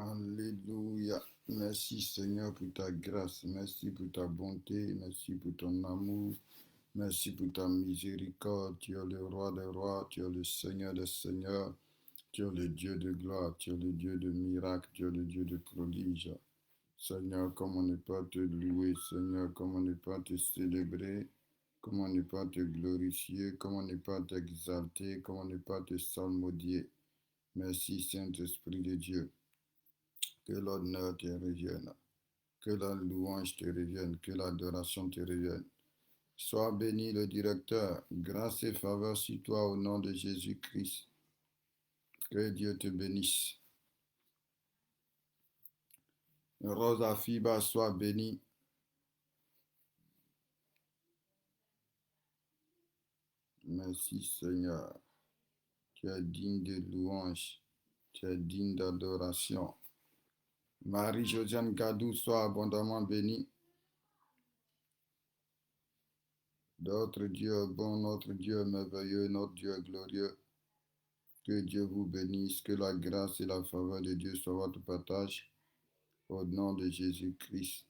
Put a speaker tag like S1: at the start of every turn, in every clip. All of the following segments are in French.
S1: Alléluia. Merci Seigneur pour ta grâce. Merci pour ta bonté. Merci pour ton amour. Merci pour ta miséricorde. Tu es le roi des rois. Tu es le Seigneur des seigneurs. Tu es le Dieu de gloire. Tu es le Dieu de miracles. Tu es le Dieu de prodiges. Seigneur, comment ne pas te louer? Seigneur, comment ne pas te célébrer? Comment ne pas te glorifier? Comment ne pas t'exalter? Comment ne pas te salmodier? Merci Saint-Esprit de Dieu. Que l'honneur te revienne, que la louange te revienne, que l'adoration te revienne. Sois béni le directeur, grâce et faveur sur toi au nom de Jésus-Christ. Que Dieu te bénisse. Rosa Fiba, sois béni. Merci Seigneur. Tu es digne de louange, tu es digne d'adoration. Marie-Josiane Gadou, sois abondamment bénie. Notre Dieu est bon, notre Dieu est merveilleux, notre Dieu est glorieux. Que Dieu vous bénisse, que la grâce et la faveur de Dieu soient votre partage au nom de Jésus-Christ.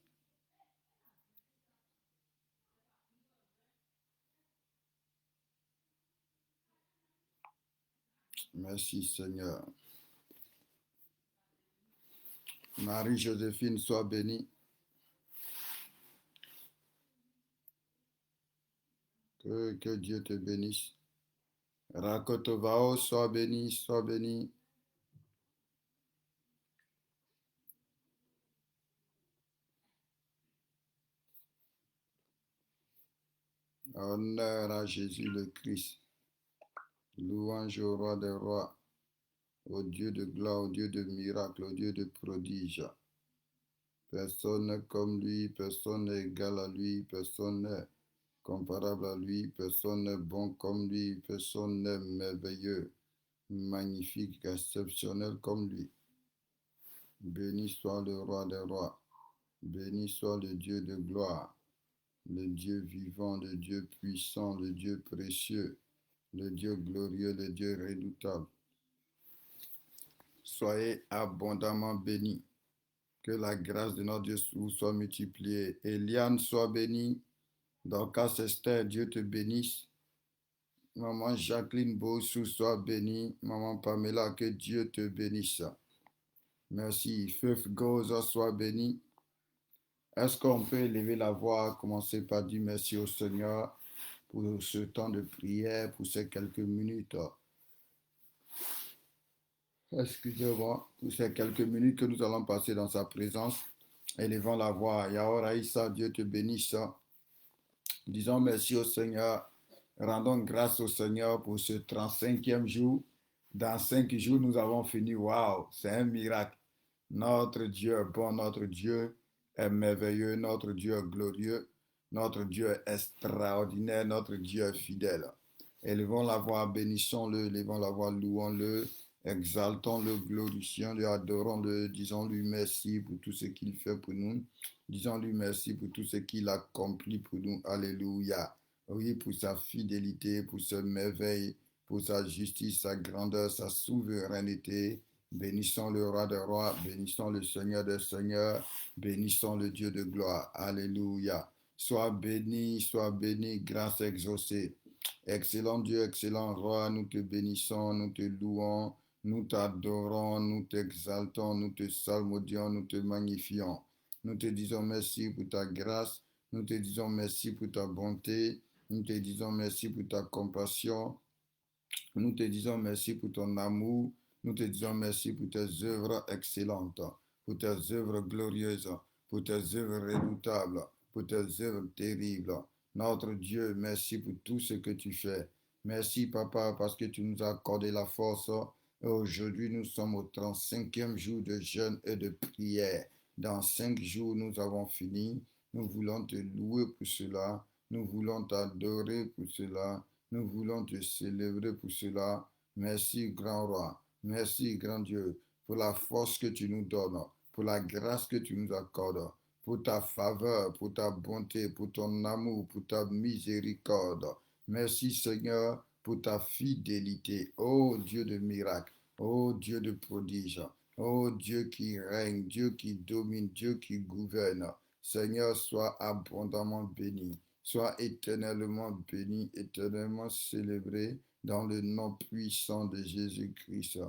S1: Merci Seigneur. Marie-Joséphine, sois bénie. Que Dieu te bénisse. Rakotovao, sois béni, sois béni. Honneur à Jésus le Christ. Louange au roi des rois, au Dieu de gloire, au Dieu de miracles, au Dieu de prodiges. Personne n'est comme lui, personne n'est égal à lui, personne n'est comparable à lui, personne n'est bon comme lui, personne n'est merveilleux, magnifique, exceptionnel comme lui. Béni soit le roi des rois, béni soit le Dieu de gloire, le Dieu vivant, le Dieu puissant, le Dieu précieux, le Dieu glorieux, le Dieu redoutable. Soyez abondamment bénis. Que la grâce de notre Dieu vous soit multipliée. Eliane, sois bénie. Dorcas Esther, Dieu te bénisse. Maman Jacqueline Bossou, sois bénie. Maman Pamela, que Dieu te bénisse. Merci. Feuf Goza, sois bénie. Est-ce qu'on peut élever la voix, commencer par dire merci au Seigneur pour ce temps de prière, pour ces quelques minutes? Excusez-moi, pour ces quelques minutes que nous allons passer dans sa présence. Élevons la voix. Yahweh Issa, Dieu te bénisse. Disons merci au Seigneur. Rendons grâce au Seigneur pour ce 35e jour. Dans 5 jours, nous avons fini. Waouh, c'est un miracle. Notre Dieu est bon, notre Dieu est merveilleux, notre Dieu est glorieux, notre Dieu est extraordinaire, notre Dieu est fidèle. Élevons la voix, bénissons-le, élevons la voix, louons-le, exaltons-le, glorifions-le, adorons-le, disons-lui merci pour tout ce qu'il fait pour nous. Disons-lui merci pour tout ce qu'il accomplit pour nous. Alléluia. Oui, pour sa fidélité, pour ses merveilles, pour sa justice, sa grandeur, sa souveraineté. Bénissons le roi des rois, bénissons le Seigneur des seigneurs, bénissons le Dieu de gloire. Alléluia. Sois béni, grâce exaucée. Excellent Dieu, excellent roi, nous te bénissons, nous te louons, nous t'adorons, nous t'exaltons, nous te salmodions, nous te magnifions. Nous te disons merci pour ta grâce, nous te disons merci pour ta bonté, nous te disons merci pour ta compassion, nous te disons merci pour ton amour, nous te disons merci pour tes œuvres excellentes, pour tes œuvres glorieuses, pour tes œuvres redoutables, pour tes œuvres terribles. Notre Dieu, merci pour tout ce que tu fais. Merci, Papa, parce que tu nous as accordé la force. Et aujourd'hui, nous sommes au 35e jour de jeûne et de prière. Dans 5 jours, nous avons fini. Nous voulons te louer pour cela. Nous voulons t'adorer pour cela. Nous voulons te célébrer pour cela. Merci, grand roi. Merci, grand Dieu, pour la force que tu nous donnes, pour la grâce que tu nous accordes, pour ta faveur, pour ta bonté, pour ton amour, pour ta miséricorde. Merci, Seigneur, pour ta fidélité. Ô Dieu de miracles, ô Dieu de prodiges. Oh Dieu qui règne, Dieu qui domine, Dieu qui gouverne. Seigneur, sois abondamment béni, sois éternellement béni, éternellement célébré dans le nom puissant de Jésus-Christ.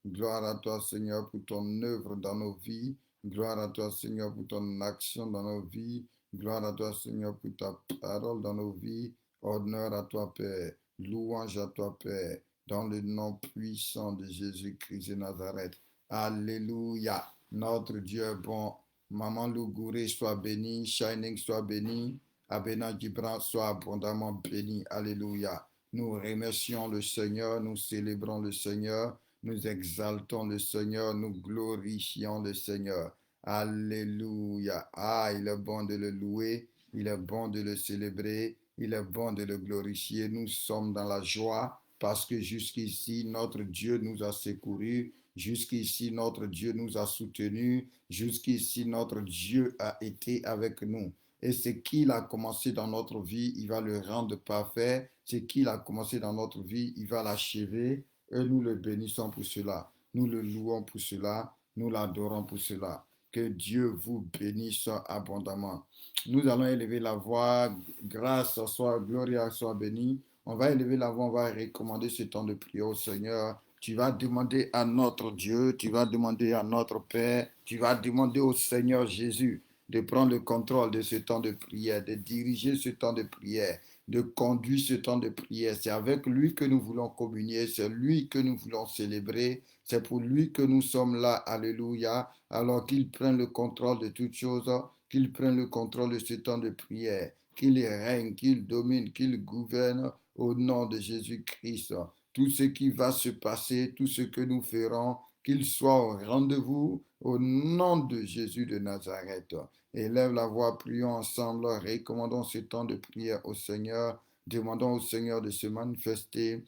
S1: Gloire à toi, Seigneur, pour ton œuvre dans nos vies. Gloire à toi, Seigneur, pour ton action dans nos vies. Gloire à toi, Seigneur, pour ta parole dans nos vies. Honneur à toi, Père. Louange à toi, Père, dans le nom puissant de Jésus-Christ de Nazareth. Alléluia. Notre Dieu est bon. Maman Lougouré soit bénie. Shining soit bénie. Abena Gibran soit abondamment béni. Alléluia. Nous remercions le Seigneur. Nous célébrons le Seigneur. Nous exaltons le Seigneur. Nous glorifions le Seigneur. Alléluia. Ah, il est bon de le louer. Il est bon de le célébrer. Il est bon de le glorifier. Nous sommes dans la joie parce que jusqu'ici, notre Dieu nous a secourus. Jusqu'ici, notre Dieu nous a soutenus. Jusqu'ici, notre Dieu a été avec nous. Et ce qu'il a commencé dans notre vie, il va le rendre parfait. Ce qu'il a commencé dans notre vie, il va l'achever. Et nous le bénissons pour cela. Nous le louons pour cela. Nous l'adorons pour cela. Que Dieu vous bénisse abondamment. Nous allons élever la voix. Grâce soit, Gloria soit bénie. On va élever la voix, on va recommander ce temps de prière au Seigneur. Tu vas demander à notre Dieu, tu vas demander à notre Père, tu vas demander au Seigneur Jésus de prendre le contrôle de ce temps de prière, de diriger ce temps de prière, de conduire ce temps de prière. C'est avec lui que nous voulons communier, c'est lui que nous voulons célébrer, c'est pour lui que nous sommes là. Alléluia. Alors qu'il prenne le contrôle de toutes choses, qu'il prenne le contrôle de ce temps de prière, qu'il règne, qu'il domine, qu'il gouverne au nom de Jésus-Christ. Tout ce qui va se passer, tout ce que nous ferons, qu'il soit au rendez-vous au nom de Jésus de Nazareth. Élève la voix, prions ensemble, recommandons ce temps de prière au Seigneur, demandons au Seigneur de se manifester,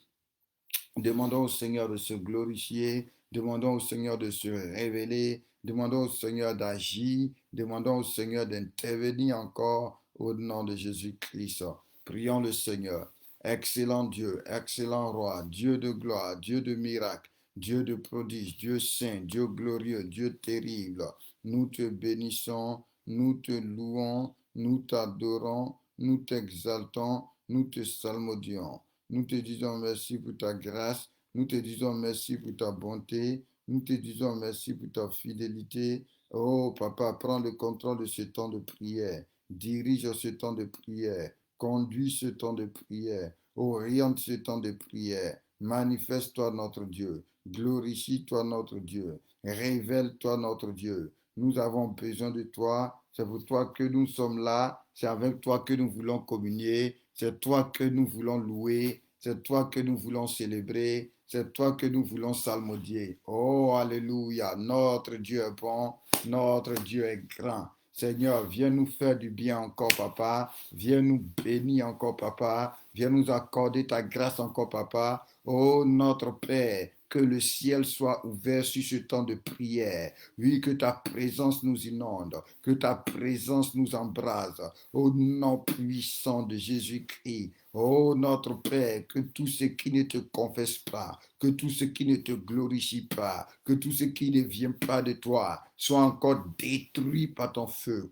S1: demandons au Seigneur de se glorifier, demandons au Seigneur de se révéler, demandons au Seigneur d'agir, demandons au Seigneur d'intervenir encore au nom de Jésus-Christ. Prions le Seigneur. Excellent Dieu, excellent roi, Dieu de gloire, Dieu de miracle, Dieu de prodige, Dieu saint, Dieu glorieux, Dieu terrible. Nous te bénissons, nous te louons, nous t'adorons, nous t'exaltons, nous te salmodions. Nous te disons merci pour ta grâce. Nous te disons merci pour ta bonté. Nous te disons merci pour ta fidélité. Oh, Papa, prends le contrôle de ce temps de prière. Dirige ce temps de prière. Conduis ce temps de prière. Oriente ce temps de prière. Manifeste-toi notre Dieu. Glorifie-toi notre Dieu. Révèle-toi notre Dieu. Nous avons besoin de toi. C'est pour toi que nous sommes là. C'est avec toi que nous voulons communier. C'est toi que nous voulons louer. C'est toi que nous voulons célébrer. C'est toi que nous voulons salmodier. Oh, alléluia. Notre Dieu est bon. Notre Dieu est grand. Seigneur, viens nous faire du bien encore, Papa. Viens nous bénir encore, Papa. Viens nous accorder ta grâce encore, Papa. Oh, notre Père, que le ciel soit ouvert sur ce temps de prière. Oui, que ta présence nous inonde, que ta présence nous embrase. Au nom puissant de Jésus-Christ. Oh, notre Père, que tout ce qui ne te confesse pas, que tout ce qui ne te glorifie pas, que tout ce qui ne vient pas de toi, soit encore détruit par ton feu.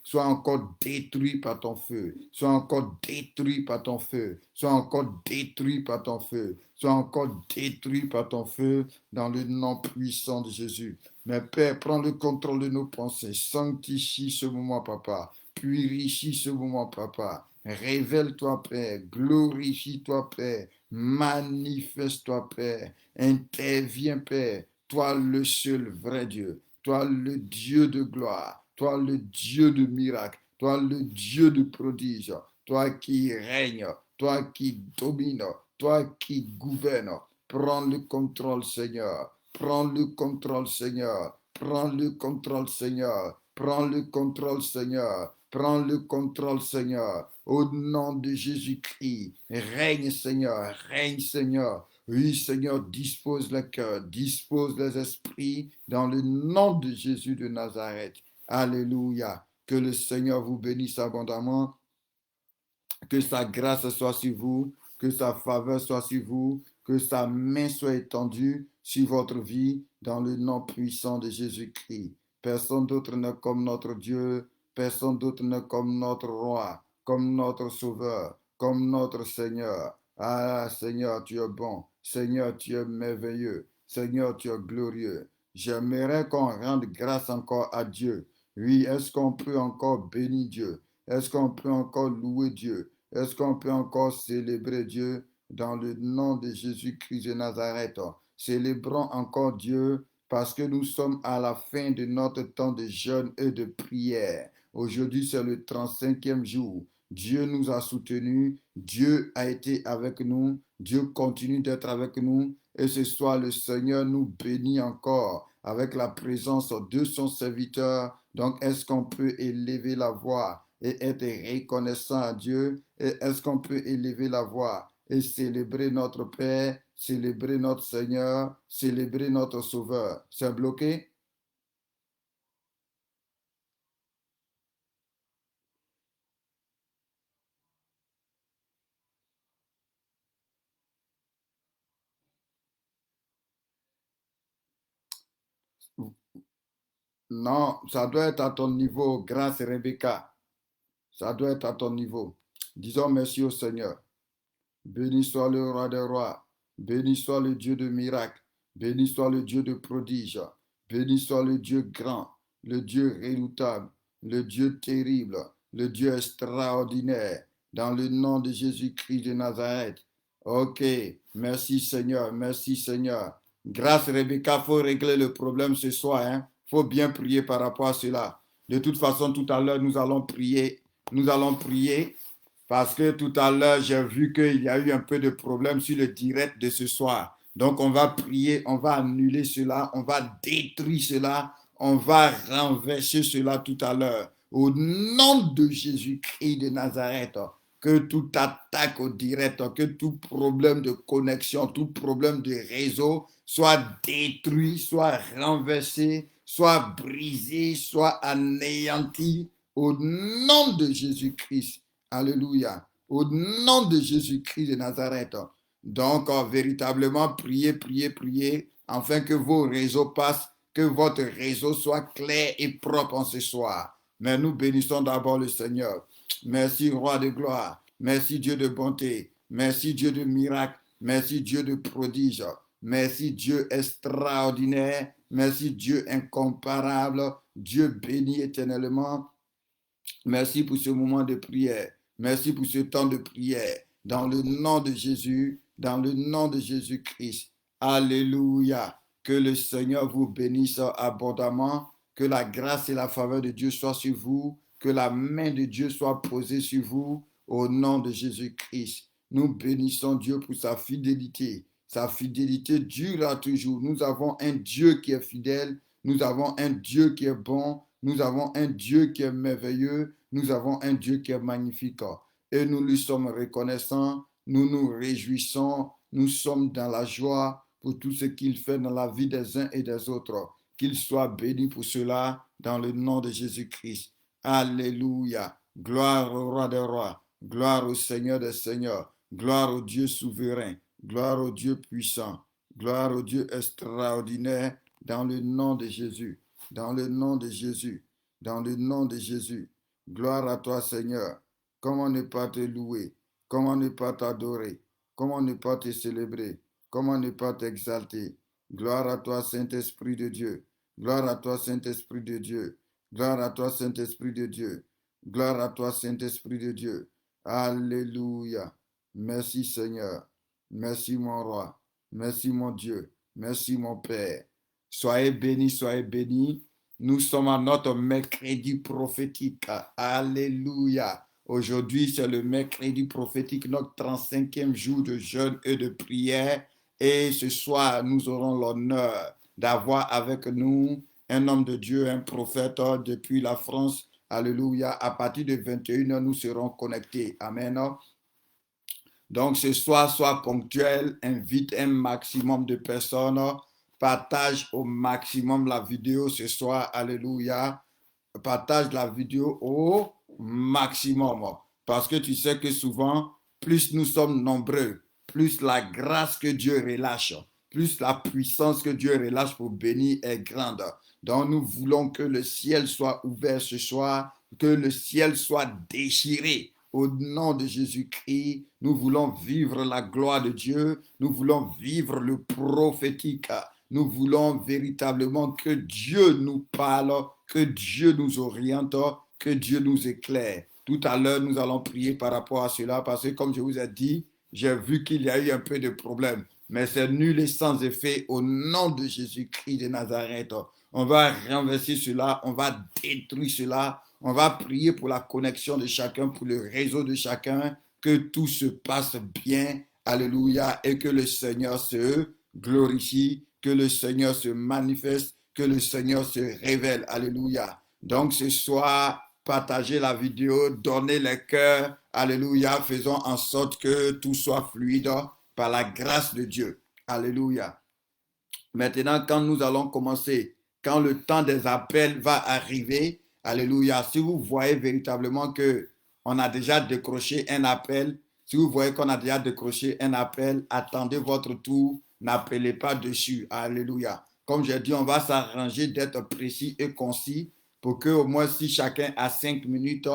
S1: Soit encore détruit par ton feu. Soit encore détruit par ton feu. Soit encore détruit par ton feu. Soit encore détruit par ton feu dans le nom puissant de Jésus. Mais Père, prends le contrôle de nos pensées. Sanctifie ce moment, Papa. Purifie ce moment, Papa. Révèle-toi, Père. Glorifie-toi, Père. Manifeste-toi, Père. Interviens, Père. Toi, le seul vrai Dieu. Toi, le Dieu de gloire. Toi, le Dieu de miracle. Toi, le Dieu de prodige. Toi qui règnes. Toi qui domines. Toi qui gouvernes. Prends le contrôle, Seigneur. Prends le contrôle, Seigneur. Prends le contrôle, Seigneur. Prends le contrôle, Seigneur. Prends le contrôle, Seigneur. Au nom de Jésus-Christ. Règne, Seigneur. Règne, Seigneur. Oui, Seigneur, dispose le cœur, dispose les esprits dans le nom de Jésus de Nazareth. Alléluia. Que le Seigneur vous bénisse abondamment. Que sa grâce soit sur vous. Que sa faveur soit sur vous. Que sa main soit étendue. sur votre vie dans le nom puissant de Jésus-Christ. Personne d'autre n'est comme notre Dieu, personne d'autre n'est comme notre roi, comme notre sauveur, comme notre Seigneur. Ah Seigneur, tu es bon. Seigneur, tu es merveilleux. Seigneur, tu es glorieux. J'aimerais qu'on rende grâce encore à Dieu. Oui, est-ce qu'on peut encore bénir Dieu? Est-ce qu'on peut encore louer Dieu? Est-ce qu'on peut encore célébrer Dieu dans le nom de Jésus-Christ de Nazareth? Célébrons encore Dieu parce que nous sommes à la fin de notre temps de jeûne et de prière. Aujourd'hui, c'est le 35e jour. Dieu nous a soutenus, Dieu a été avec nous, Dieu continue d'être avec nous. Et ce soir, le Seigneur nous bénit encore avec la présence de son serviteur. Donc, est-ce qu'on peut élever la voix et être reconnaissant à Dieu? Et est-ce qu'on peut élever la voix et célébrer notre Père, célébrer notre Seigneur, célébrer notre Sauveur? C'est bloqué? Non, ça doit être à ton niveau, grâce Rebecca. Ça doit être à ton niveau. Disons merci au Seigneur. Béni soit le roi des rois. Béni soit le Dieu de miracles. Béni soit le Dieu de prodiges. Béni soit le Dieu grand, le Dieu redoutable, le Dieu terrible, le Dieu extraordinaire. Dans le nom de Jésus-Christ de Nazareth. Ok, merci Seigneur, merci Seigneur. Grâce Rebecca, il faut régler le problème ce soir. Hein? Faut bien prier par rapport à cela. De toute façon, tout à l'heure, nous allons prier. Nous allons prier parce que tout à l'heure, j'ai vu qu'il y a eu un peu de problème sur le direct de ce soir. Donc, on va prier, on va annuler cela, on va détruire cela, on va renverser cela tout à l'heure. Au nom de Jésus-Christ de Nazareth, que toute attaque au direct, que tout problème de connexion, tout problème de réseau soit détruit, soit renversé, soit brisé, soit anéanti au nom de Jésus-Christ. Alléluia. Au nom de Jésus-Christ de Nazareth. Donc, véritablement, priez, priez, priez, afin que vos réseaux passent, que votre réseau soit clair et propre en ce soir. Mais nous bénissons d'abord le Seigneur. Merci, Roi de gloire. Merci, Dieu de bonté. Merci, Dieu de miracle. Merci, Dieu de prodige. Merci, Dieu extraordinaire. Merci, Dieu incomparable. Dieu béni éternellement. Merci pour ce moment de prière. Merci pour ce temps de prière. Dans le nom de Jésus, dans le nom de Jésus-Christ. Alléluia. Que le Seigneur vous bénisse abondamment. Que la grâce et la faveur de Dieu soient sur vous. Que la main de Dieu soit posée sur vous. Au nom de Jésus-Christ. Nous bénissons Dieu pour sa fidélité. Sa fidélité durera toujours. Nous avons un Dieu qui est fidèle. Nous avons un Dieu qui est bon. Nous avons un Dieu qui est merveilleux. Nous avons un Dieu qui est magnifique. Et nous lui sommes reconnaissants. Nous nous réjouissons. Nous sommes dans la joie pour tout ce qu'il fait dans la vie des uns et des autres. Qu'il soit béni pour cela dans le nom de Jésus-Christ. Alléluia. Gloire au roi des rois. Gloire au Seigneur des seigneurs. Gloire au Dieu souverain. Gloire au Dieu puissant. Gloire au Dieu extraordinaire dans le nom de Jésus. Dans le nom de Jésus. Dans le nom de Jésus. Gloire à toi, Seigneur. Comment ne pas te louer? Comment ne pas t'adorer? Comment ne pas te célébrer? Comment ne pas t'exalter? Gloire à toi, Saint-Esprit de Dieu. Gloire à toi, Saint-Esprit de Dieu. Gloire à toi, Saint-Esprit de Dieu. Gloire à toi, Saint-Esprit de Dieu. Alléluia. Merci, Seigneur. Merci, mon roi. Merci, mon Dieu. Merci, mon Père. Soyez bénis, soyez bénis. Nous sommes à notre mercredi prophétique. Alléluia. Aujourd'hui, c'est le mercredi prophétique, notre 35e jour de jeûne et de prière. Et ce soir, nous aurons l'honneur d'avoir avec nous un homme de Dieu, un prophète depuis la France. Alléluia. À partir de 21h, nous serons connectés. Amen. Donc, ce soir, sois ponctuel, invite un maximum de personnes, partage au maximum la vidéo ce soir. Alléluia. Partage la vidéo au maximum. Parce que tu sais que souvent, plus nous sommes nombreux, plus la grâce que Dieu relâche, plus la puissance que Dieu relâche pour bénir est grande. Donc nous voulons que le ciel soit ouvert ce soir, que le ciel soit déchiré. Au nom de Jésus-Christ, nous voulons vivre la gloire de Dieu, nous voulons vivre le prophétique, nous voulons véritablement que Dieu nous parle, que Dieu nous oriente, que Dieu nous éclaire. Tout à l'heure, nous allons prier par rapport à cela parce que, comme je vous ai dit, j'ai vu qu'il y a eu un peu de problème. Mais c'est nul et sans effet au nom de Jésus-Christ de Nazareth. On va renverser cela, on va détruire cela, on va prier pour la connexion de chacun, pour le réseau de chacun, que tout se passe bien. Alléluia. Et que le Seigneur se glorifie, que le Seigneur se manifeste, que le Seigneur se révèle. Alléluia. Donc ce soir, partagez la vidéo, donnez les cœurs. Alléluia. Faisons en sorte que tout soit fluide par la grâce de Dieu. Alléluia. Maintenant, quand nous allons commencer, quand le temps des appels va arriver, alléluia, si vous voyez véritablement que on a déjà décroché un appel, si vous voyez qu'on a déjà décroché un appel, attendez votre tour, n'appelez pas dessus. Alléluia. Comme j'ai dit, on va s'arranger d'être précis et concis pour que au moins si chacun a 5 minutes,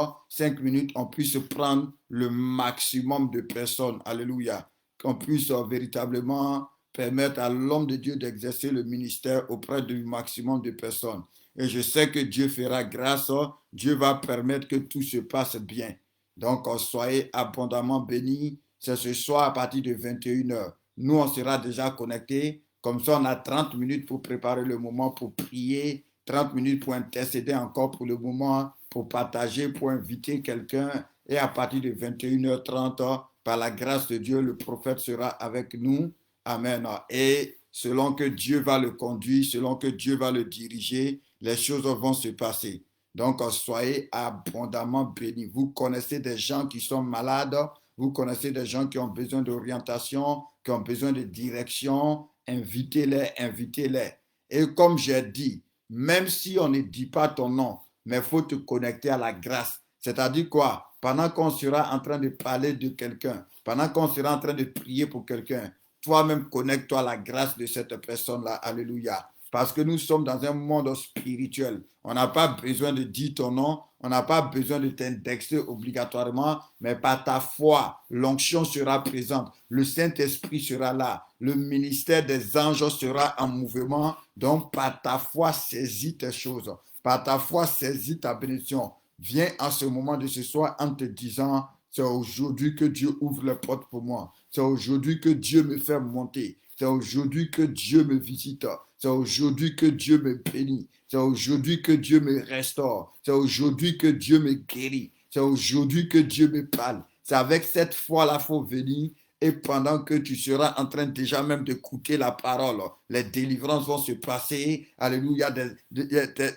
S1: on puisse prendre le maximum de personnes. Alléluia. Qu'on puisse véritablement permettre à l'homme de Dieu d'exercer le ministère auprès du maximum de personnes. Et je sais que Dieu fera grâce, Dieu va permettre que tout se passe bien. Donc, soyez abondamment bénis. C'est ce soir à partir de 21 heures. Nous, on sera déjà connectés. Comme ça, on a 30 minutes pour préparer le moment pour prier, 30 minutes pour intercéder encore pour le moment, pour partager, pour inviter quelqu'un. Et à partir de 21h30, par la grâce de Dieu, le prophète sera avec nous. Amen. Et selon que Dieu va le conduire, selon que Dieu va le diriger, les choses vont se passer. Donc, soyez abondamment bénis. Vous connaissez des gens qui sont malades, vous connaissez des gens qui ont besoin d'orientation, qui ont besoin de direction. Invitez-les, invitez-les. Et comme j'ai dit, même si on ne dit pas ton nom, mais il faut te connecter à la grâce. C'est-à-dire quoi? Pendant qu'on sera en train de parler de quelqu'un, pendant qu'on sera en train de prier pour quelqu'un, toi-même connecte-toi à la grâce de cette personne-là. Alléluia. Parce que nous sommes dans un monde spirituel. On n'a pas besoin de dire ton nom, on n'a pas besoin de t'indexer obligatoirement, mais par ta foi, l'onction sera présente, le Saint-Esprit sera là, le ministère des anges sera en mouvement. Donc, par ta foi, saisis tes choses. Par ta foi, saisis ta bénédiction. Viens en ce moment de ce soir en te disant, c'est aujourd'hui que Dieu ouvre les portes pour moi. C'est aujourd'hui que Dieu me fait monter. C'est aujourd'hui que Dieu me visite. C'est aujourd'hui que Dieu me bénit. C'est aujourd'hui que Dieu me restaure. C'est aujourd'hui que Dieu me guérit. C'est aujourd'hui que Dieu me parle. C'est avec cette foi-là, il faut venir. Et pendant que tu seras en train déjà même d'écouter la parole, les délivrances vont se passer. Alléluia.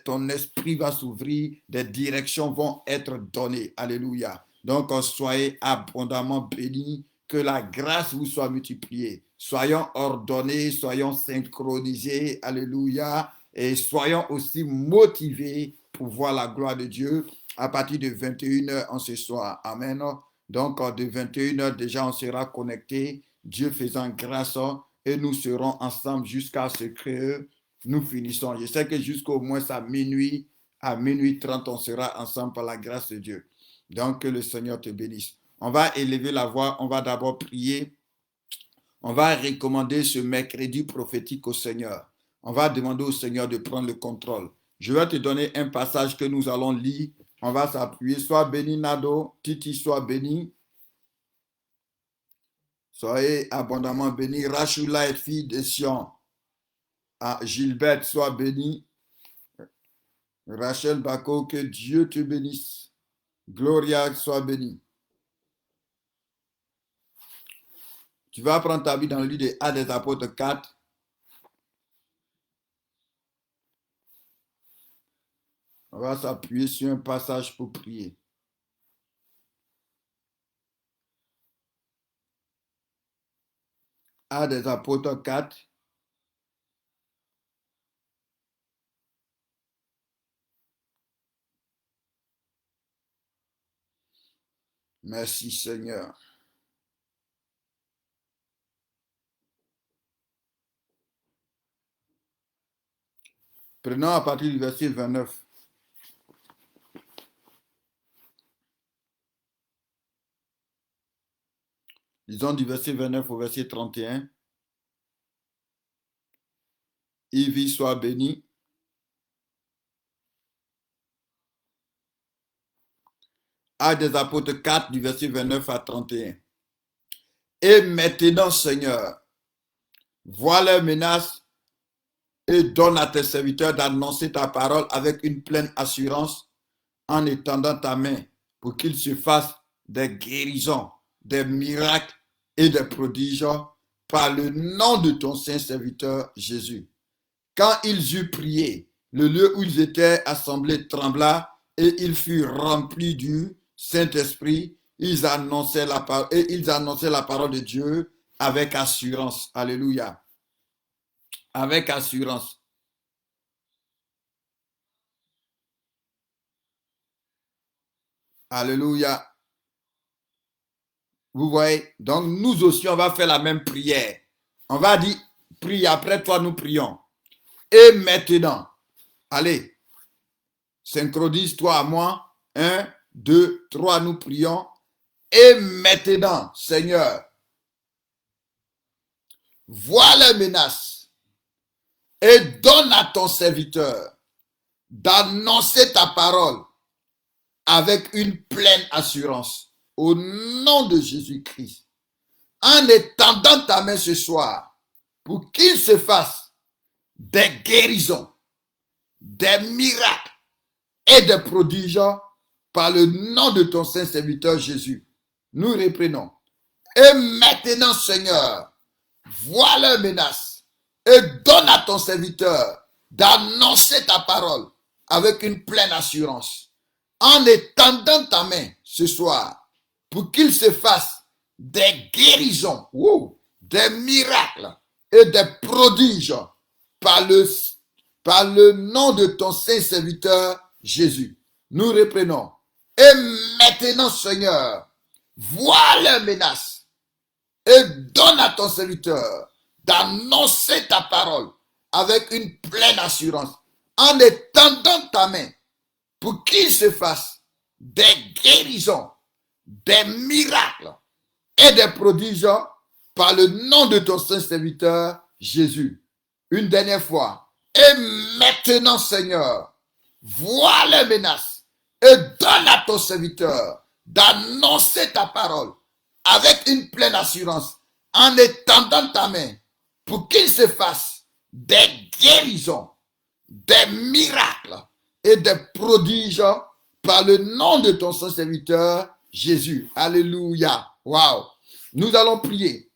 S1: Ton esprit va s'ouvrir. Des directions vont être données. Alléluia. Donc, soyez abondamment bénis. Que la grâce vous soit multipliée. Soyons ordonnés, soyons synchronisés. Alléluia. Et soyons aussi motivés pour voir la gloire de Dieu à partir de 21 heures en ce soir. Amen. Donc, de 21 heures déjà, on sera connecté. Dieu faisant grâce et nous serons ensemble jusqu'à ce que nous finissons. Je sais que jusqu'au moins à minuit 30, on sera ensemble par la grâce de Dieu. Donc, que le Seigneur te bénisse. On va élever la voix, on va d'abord prier. On va recommander ce mercredi prophétique au Seigneur. On va demander au Seigneur de prendre le contrôle. Je vais te donner un passage que nous allons lire. On va s'appuyer. Sois béni, Nado. Titi, sois béni. Soyez abondamment béni. Rachula est fille de Sion. Ah, Gilbert, sois béni. Rachel Bako, que Dieu te bénisse. Gloria, sois béni. Tu vas prendre ta vie dans le livre des Actes des Apôtres 4. On va s'appuyer sur un passage pour prier. Actes des Apôtres 4. Merci Seigneur. Prenons à partir du verset 29. Lisons du verset 29 au verset 31. Yves soit béni. Actes des apôtres 4 du verset 29 à 31. Et maintenant, Seigneur, vois leurs menaces et donne à tes serviteurs d'annoncer ta parole avec une pleine assurance en étendant ta main pour qu'ils se fassent des guérisons, des miracles et des prodiges par le nom de ton saint serviteur Jésus. Quand ils eurent prié, le lieu où ils étaient assemblés trembla et ils furent remplis du Saint-Esprit. Ils annonçaient la parole de Dieu avec assurance. Alléluia. Avec assurance. Alléluia. Vous voyez, donc nous aussi, on va faire la même prière. On va dire, prie, après toi, nous prions. Et maintenant, allez, synchronise toi à moi. 1, 2, 3, nous prions. Et maintenant, Seigneur, vois les menaces et donne à ton serviteur d'annoncer ta parole avec une pleine assurance au nom de Jésus-Christ. En étendant ta main ce soir pour qu'il se fasse des guérisons, des miracles et des prodiges par le nom de ton saint serviteur Jésus. Nous reprenons. Et maintenant, Seigneur, vois leurs menaces et donne à ton serviteur d'annoncer ta parole avec une pleine assurance en étendant ta main ce soir pour qu'il se fasse des guérisons, des miracles et des prodiges par le nom de ton saint serviteur Jésus. Nous reprenons. Et maintenant, Seigneur, vois leurs menaces et donne à ton serviteur d'annoncer ta parole avec une pleine assurance en étendant ta main pour qu'il se fasse des guérisons, des miracles et des prodiges par le nom de ton saint serviteur Jésus. Une dernière fois. Et maintenant, Seigneur, vois les menaces et donne à ton serviteur d'annoncer ta parole avec une pleine assurance en étendant ta main pour qu'il se fasse des guérisons, des miracles et des prodiges par le nom de ton saint serviteur Jésus. Alléluia. Waouh. Nous allons prier.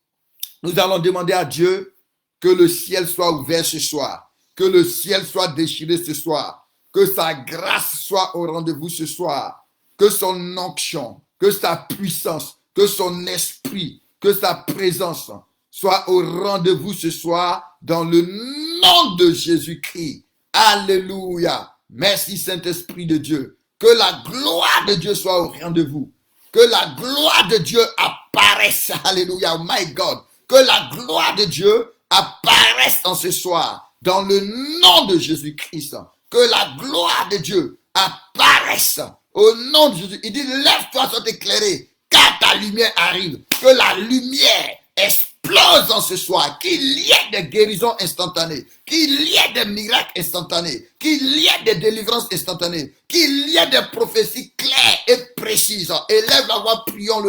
S1: Nous allons demander à Dieu que le ciel soit ouvert ce soir, que le ciel soit déchiré ce soir, que sa grâce soit au rendez-vous ce soir, que son onction, que sa puissance, que son esprit, que sa présence soit au rendez-vous ce soir dans le nom de Jésus-Christ. Alléluia. Merci Saint-Esprit de Dieu. Que la gloire de Dieu soit au rendez-vous. Que la gloire de Dieu apparaisse. Alléluia. Oh my God. Que la gloire de Dieu apparaisse en ce soir dans le nom de Jésus-Christ. Que la gloire de Dieu apparaisse au nom de Jésus. Il dit, lève-toi, sois éclairé, car ta lumière arrive. Que la lumière explose en ce soir. Qu'il y ait des guérisons instantanées. Qu'il y ait des miracles instantanés. Qu'il y ait des délivrances instantanées. Qu'il y ait des prophéties claires et précises. Élève la voix, prions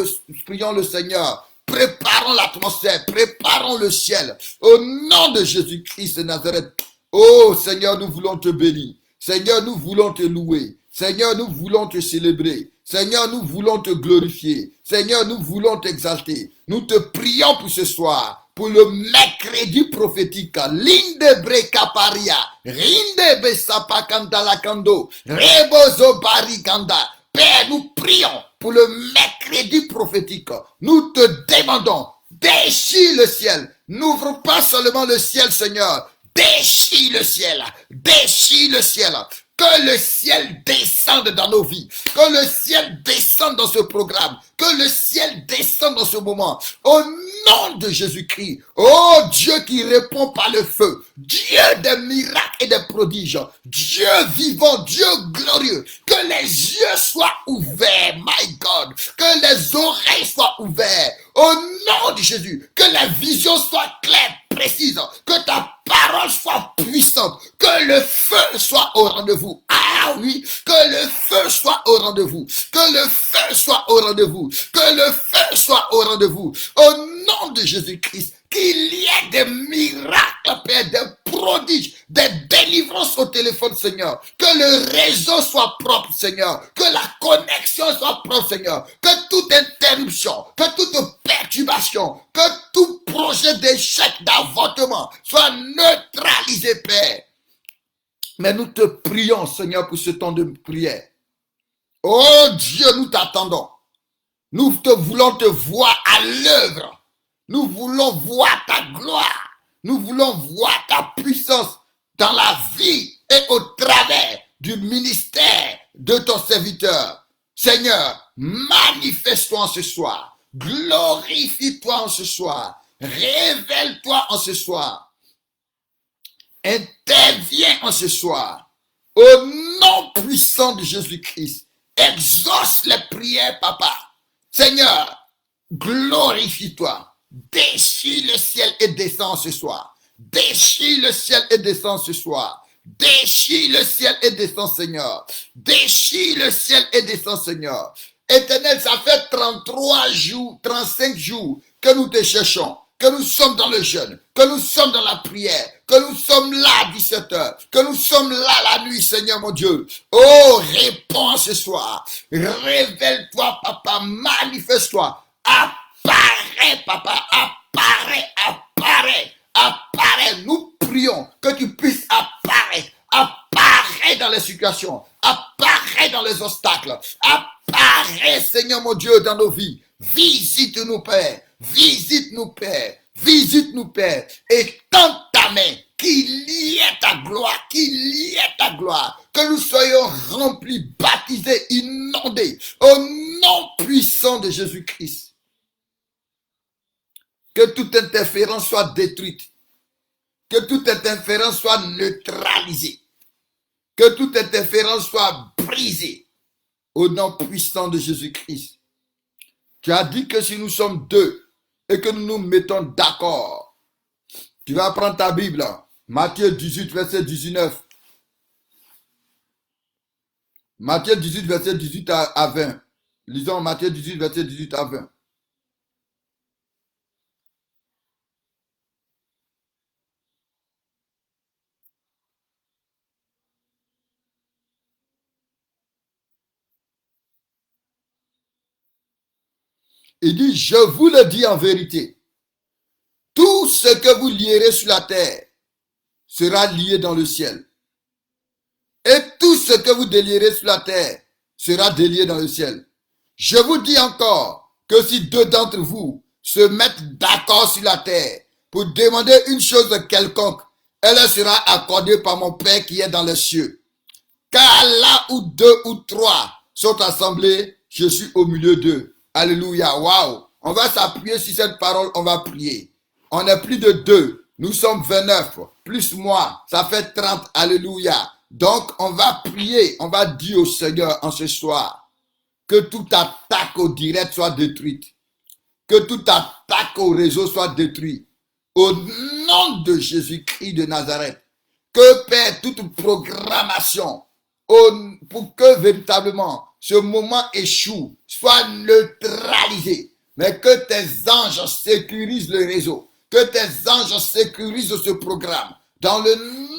S1: le Seigneur. Préparons l'atmosphère, préparons le ciel. Au nom de Jésus-Christ de Nazareth. Oh Seigneur, nous voulons te bénir. Seigneur, nous voulons te louer. Seigneur, nous voulons te célébrer. Seigneur, nous voulons te glorifier. Seigneur, nous voulons t'exalter. Nous te prions pour ce soir, pour le mercredi prophétique. Linde brekaparia, rinde besapakanda lakando, rebozo barikanda. Père, nous prions pour le mercredi prophétique. Nous te demandons, déchire le ciel. N'ouvre pas seulement le ciel, Seigneur. Déchire le ciel. Déchire le ciel. Que le ciel descende dans nos vies. Que le ciel descende dans ce programme. Que le ciel descende dans ce moment. Au nom de Jésus-Christ. Oh Dieu qui répond par le feu. Dieu des miracles et des prodiges. Dieu vivant, Dieu glorieux. Que les yeux soient ouverts, my God. Que les oreilles soient ouvertes. Au nom de Jésus. Que la vision soit claire, précise. Que ta parole soit puissante. Que le feu soit au rendez-vous. Ah oui, que le feu soit au rendez-vous. Que le feu soit au rendez-vous. Que le feu soit au rendez-vous. Au nom de Jésus-Christ. Qu'il y ait des miracles, Père, des prodiges, des délivrances au téléphone, Seigneur. Que le réseau soit propre, Seigneur. Que la connexion soit propre, Seigneur. Que toute interruption, que toute perturbation, que tout projet d'échec, d'avortement soit neutralisé, Père. Mais nous te prions, Seigneur, pour ce temps de prière. Oh Dieu, nous t'attendons. Nous te voulons te voir à l'œuvre. Nous voulons voir ta gloire. Nous voulons voir ta puissance dans la vie et au travers du ministère de ton serviteur. Seigneur, manifeste-toi en ce soir. Glorifie-toi en ce soir. Révèle-toi en ce soir. Interviens en ce soir. Au nom puissant de Jésus-Christ. Exauce les prières, Papa. Seigneur, glorifie-toi. Déchire le ciel et descends ce soir. Déchire le ciel et descends ce soir. Déchire le ciel et descends, Seigneur. Déchire le ciel et descends, Seigneur. Éternel, ça fait 33 jours, 35 jours que nous te cherchons, que nous sommes dans le jeûne, que nous sommes dans la prière, que nous sommes là à 17h, que nous sommes là la nuit, Seigneur mon Dieu. Oh, réponds ce soir. Révèle-toi, Papa, manifeste-toi. Apparaît, Papa, apparaît, apparaît, apparaît. Nous prions que tu puisses apparaître, apparaît dans les situations, apparaît dans les obstacles, apparaît, Seigneur mon Dieu, dans nos vies. Visite-nous, Père, visite-nous, Père, visite-nous, Père, et tends ta main, qu'il y ait ta gloire, qu'il y ait ta gloire, que nous soyons remplis, baptisés, inondés, au nom puissant de Jésus-Christ. Que toute interférence soit détruite. Que toute interférence soit neutralisée. Que toute interférence soit brisée. Au nom puissant de Jésus-Christ. Tu as dit que si nous sommes deux et que nous nous mettons d'accord, tu vas prendre ta Bible. Matthieu 18, verset 19. Matthieu 18, verset 18 à 20. Lisons Matthieu 18, verset 18 à 20. Il dit, je vous le dis en vérité, tout ce que vous lierez sur la terre sera lié dans le ciel. Et tout ce que vous délierez sur la terre sera délié dans le ciel. Je vous dis encore que si deux d'entre vous se mettent d'accord sur la terre pour demander une chose quelconque, elle sera accordée par mon Père qui est dans les cieux. Car là où deux ou trois sont assemblés, je suis au milieu d'eux. Alléluia, waouh. On va s'appuyer sur cette parole, on va prier. On est plus de 2, nous sommes 29, plus moi, ça fait 30, alléluia. Donc, on va prier, on va dire au Seigneur en ce soir que toute attaque au direct soit détruite. Que toute attaque au réseau soit détruite. Au nom de Jésus-Christ de Nazareth. Que Père, toute programmation, pour que véritablement ce moment échoue, soit neutralisé. Mais que tes anges sécurisent le réseau. Que tes anges sécurisent ce programme. Dans le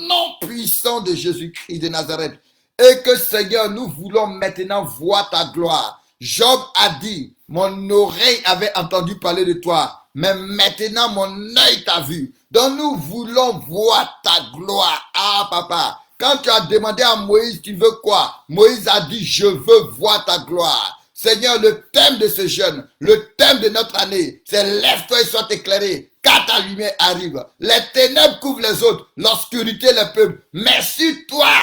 S1: nom puissant de Jésus-Christ de Nazareth. Et que Seigneur, nous voulons maintenant voir ta gloire. Job a dit, mon oreille avait entendu parler de toi, mais maintenant mon œil t'a vu. Donc nous voulons voir ta gloire. Ah papa, quand tu as demandé à Moïse, tu veux quoi? Moïse a dit, je veux voir ta gloire. Seigneur, le thème de ce jeûne, le thème de notre année, c'est lève-toi et sois éclairé, car ta lumière arrive. Les ténèbres couvrent les autres, l'obscurité les peuples. Mais sur toi,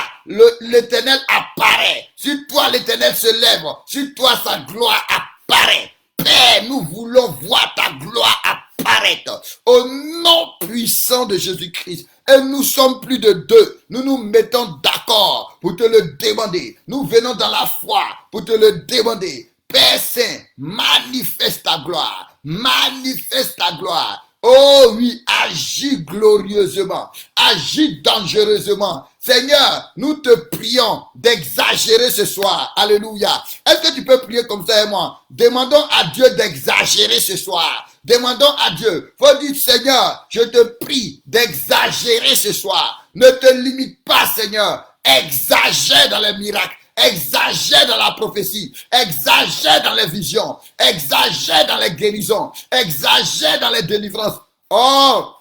S1: l'Éternel apparaît. Sur toi, l'Éternel se lève. Sur toi, sa gloire apparaît. Père, nous voulons voir ta gloire apparaître au nom puissant de Jésus-Christ. Et nous sommes plus de deux. Nous nous mettons d'accord pour te le demander. Nous venons dans la foi pour te le demander. Père Saint, manifeste ta gloire. Manifeste ta gloire. Oh oui, agis glorieusement. Agis dangereusement. Seigneur, nous te prions d'exagérer ce soir. Alléluia. Est-ce que tu peux prier comme ça et moi? Demandons à Dieu d'exagérer ce soir. Demandons à Dieu. Faut dire, Seigneur, je te prie d'exagérer ce soir. Ne te limite pas, Seigneur. Exagère dans les miracles. Exagère dans la prophétie. Exagère dans les visions. Exagère dans les guérisons. Exagère dans les délivrances. Oh,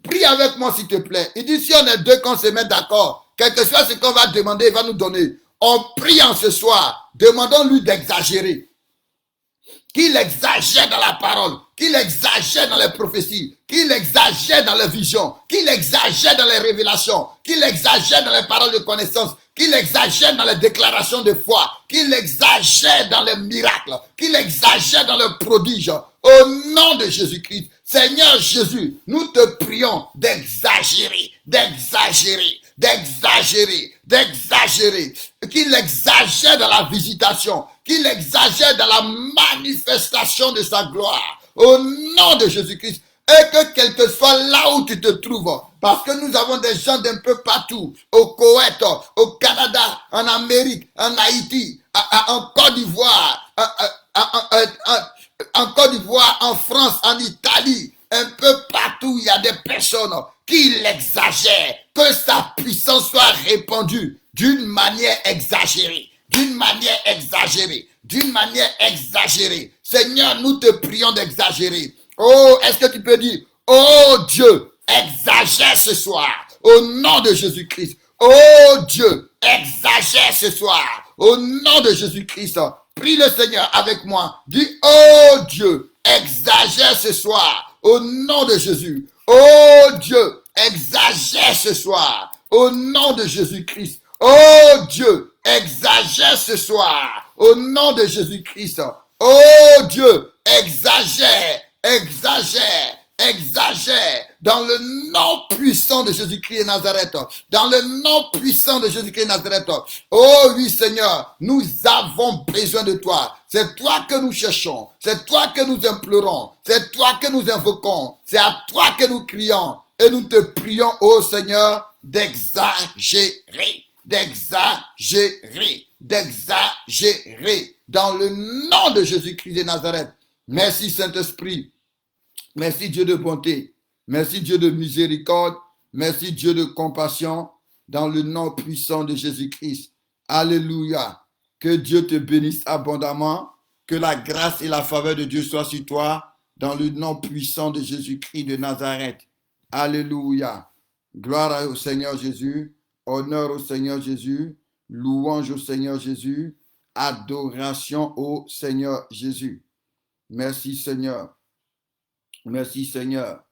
S1: prie avec moi s'il te plaît. Il dit si on est deux qu'on se met d'accord, quel que soit ce qu'on va demander, il va nous donner. On prie en ce soir. Demandons-lui d'exagérer. Qu'il exagère dans la parole, qu'il exagère dans les prophéties, qu'il exagère dans les visions, qu'il exagère dans les révélations, qu'il exagère dans les paroles de connaissance, qu'il exagère dans les déclarations de foi, qu'il exagère dans les miracles, qu'il exagère dans le prodige. Au nom de Jésus-Christ, Seigneur Jésus, nous te prions d'exagérer, d'exagérer, d'exagérer, d'exagérer, qu'il exagère dans la visitation, qu'il exagère dans la manifestation de sa gloire, au nom de Jésus-Christ, et que quel que soit là où tu te trouves, parce que nous avons des gens d'un peu partout, au Koweït, au Canada, en Amérique, en Haïti, en Côte d'Ivoire, en Côte d'Ivoire, en France, en Italie, un peu partout, il y a des personnes qui l'exagèrent, que sa puissance soit répandue d'une manière exagérée, d'une manière exagérée, d'une manière exagérée. Seigneur, nous te prions d'exagérer. Oh, est-ce que tu peux dire, oh Dieu, exagère ce soir, au nom de Jésus-Christ. Oh Dieu, exagère ce soir, au nom de Jésus-Christ. Prie le Seigneur avec moi. Dis, oh Dieu, exagère ce soir, au nom de Jésus. Oh Dieu, exagère ce soir, au nom de Jésus-Christ. Oh Dieu, exagère ce soir, au nom de Jésus-Christ. Oh Dieu, exagère, exagère, exagère, dans le nom puissant de Jésus-Christ de Nazareth, dans le nom puissant de Jésus-Christ de Nazareth. Oh oui Seigneur, nous avons besoin de toi. C'est toi que nous cherchons, c'est toi que nous implorons, c'est toi que nous invoquons, c'est à toi que nous crions. Et nous te prions, oh Seigneur, d'exagérer, d'exagérer, d'exagérer, dans le nom de Jésus-Christ de Nazareth. Merci Saint-Esprit. Merci Dieu de bonté. Merci Dieu de miséricorde. Merci Dieu de compassion. Dans le nom puissant de Jésus-Christ. Alléluia. Que Dieu te bénisse abondamment. Que la grâce et la faveur de Dieu soient sur toi. Dans le nom puissant de Jésus-Christ de Nazareth. Alléluia. Gloire au Seigneur Jésus. Honneur au Seigneur Jésus. Louange au Seigneur Jésus. Adoration au Seigneur Jésus. Merci Seigneur. Merci Seigneur.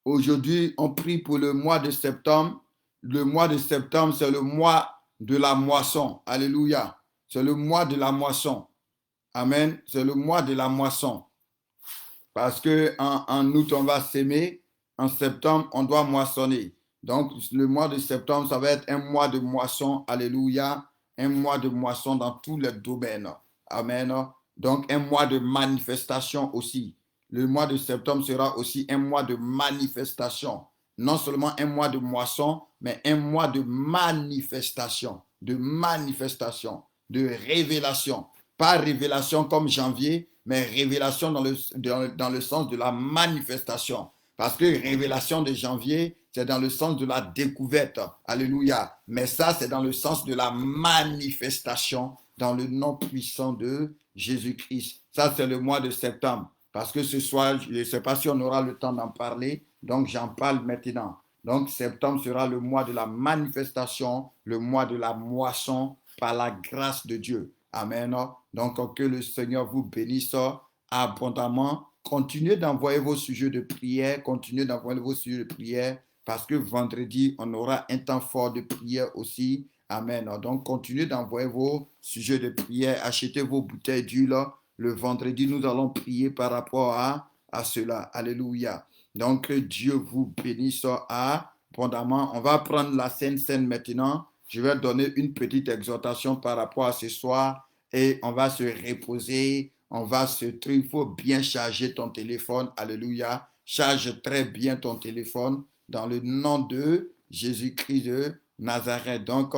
S1: Aujourd'hui, on prie pour le mois de septembre. Le mois de septembre, c'est le mois de la moisson. Alléluia. C'est le mois de la moisson. Amen. C'est le mois de la moisson. Parce qu'en août, on va s'aimer. En septembre, on doit moissonner. Donc, le mois de septembre, ça va être un mois de moisson. Alléluia. Un mois de moisson dans tous les domaines. Amen. Donc, un mois de manifestation aussi. Le mois de septembre sera aussi un mois de manifestation. Non seulement un mois de moisson, mais un mois de manifestation, de révélation. Pas révélation comme janvier, mais révélation dans le sens de la manifestation. Parce que révélation de janvier, c'est dans le sens de la découverte. Alléluia. Mais ça, c'est dans le sens de la manifestation dans le nom puissant de Jésus-Christ. Ça, c'est le mois de septembre. Parce que ce soir, je ne sais pas si on aura le temps d'en parler, donc j'en parle maintenant. Donc, septembre sera le mois de la manifestation, le mois de la moisson par la grâce de Dieu. Amen. Donc, que le Seigneur vous bénisse abondamment. Continuez d'envoyer vos sujets de prière, continuez d'envoyer vos sujets de prière parce que vendredi, on aura un temps fort de prière aussi. Amen. Donc, continuez d'envoyer vos sujets de prière. Achetez vos bouteilles d'huile. Le vendredi, nous allons prier par rapport à cela. Alléluia. Donc, que Dieu vous bénisse abondamment. On va prendre la Sainte Seine maintenant. Je vais donner une petite exhortation par rapport à ce soir et on va se reposer. Il faut bien charger ton téléphone. Alléluia. Charge très bien ton téléphone dans le nom de Jésus-Christ de Nazareth. Donc,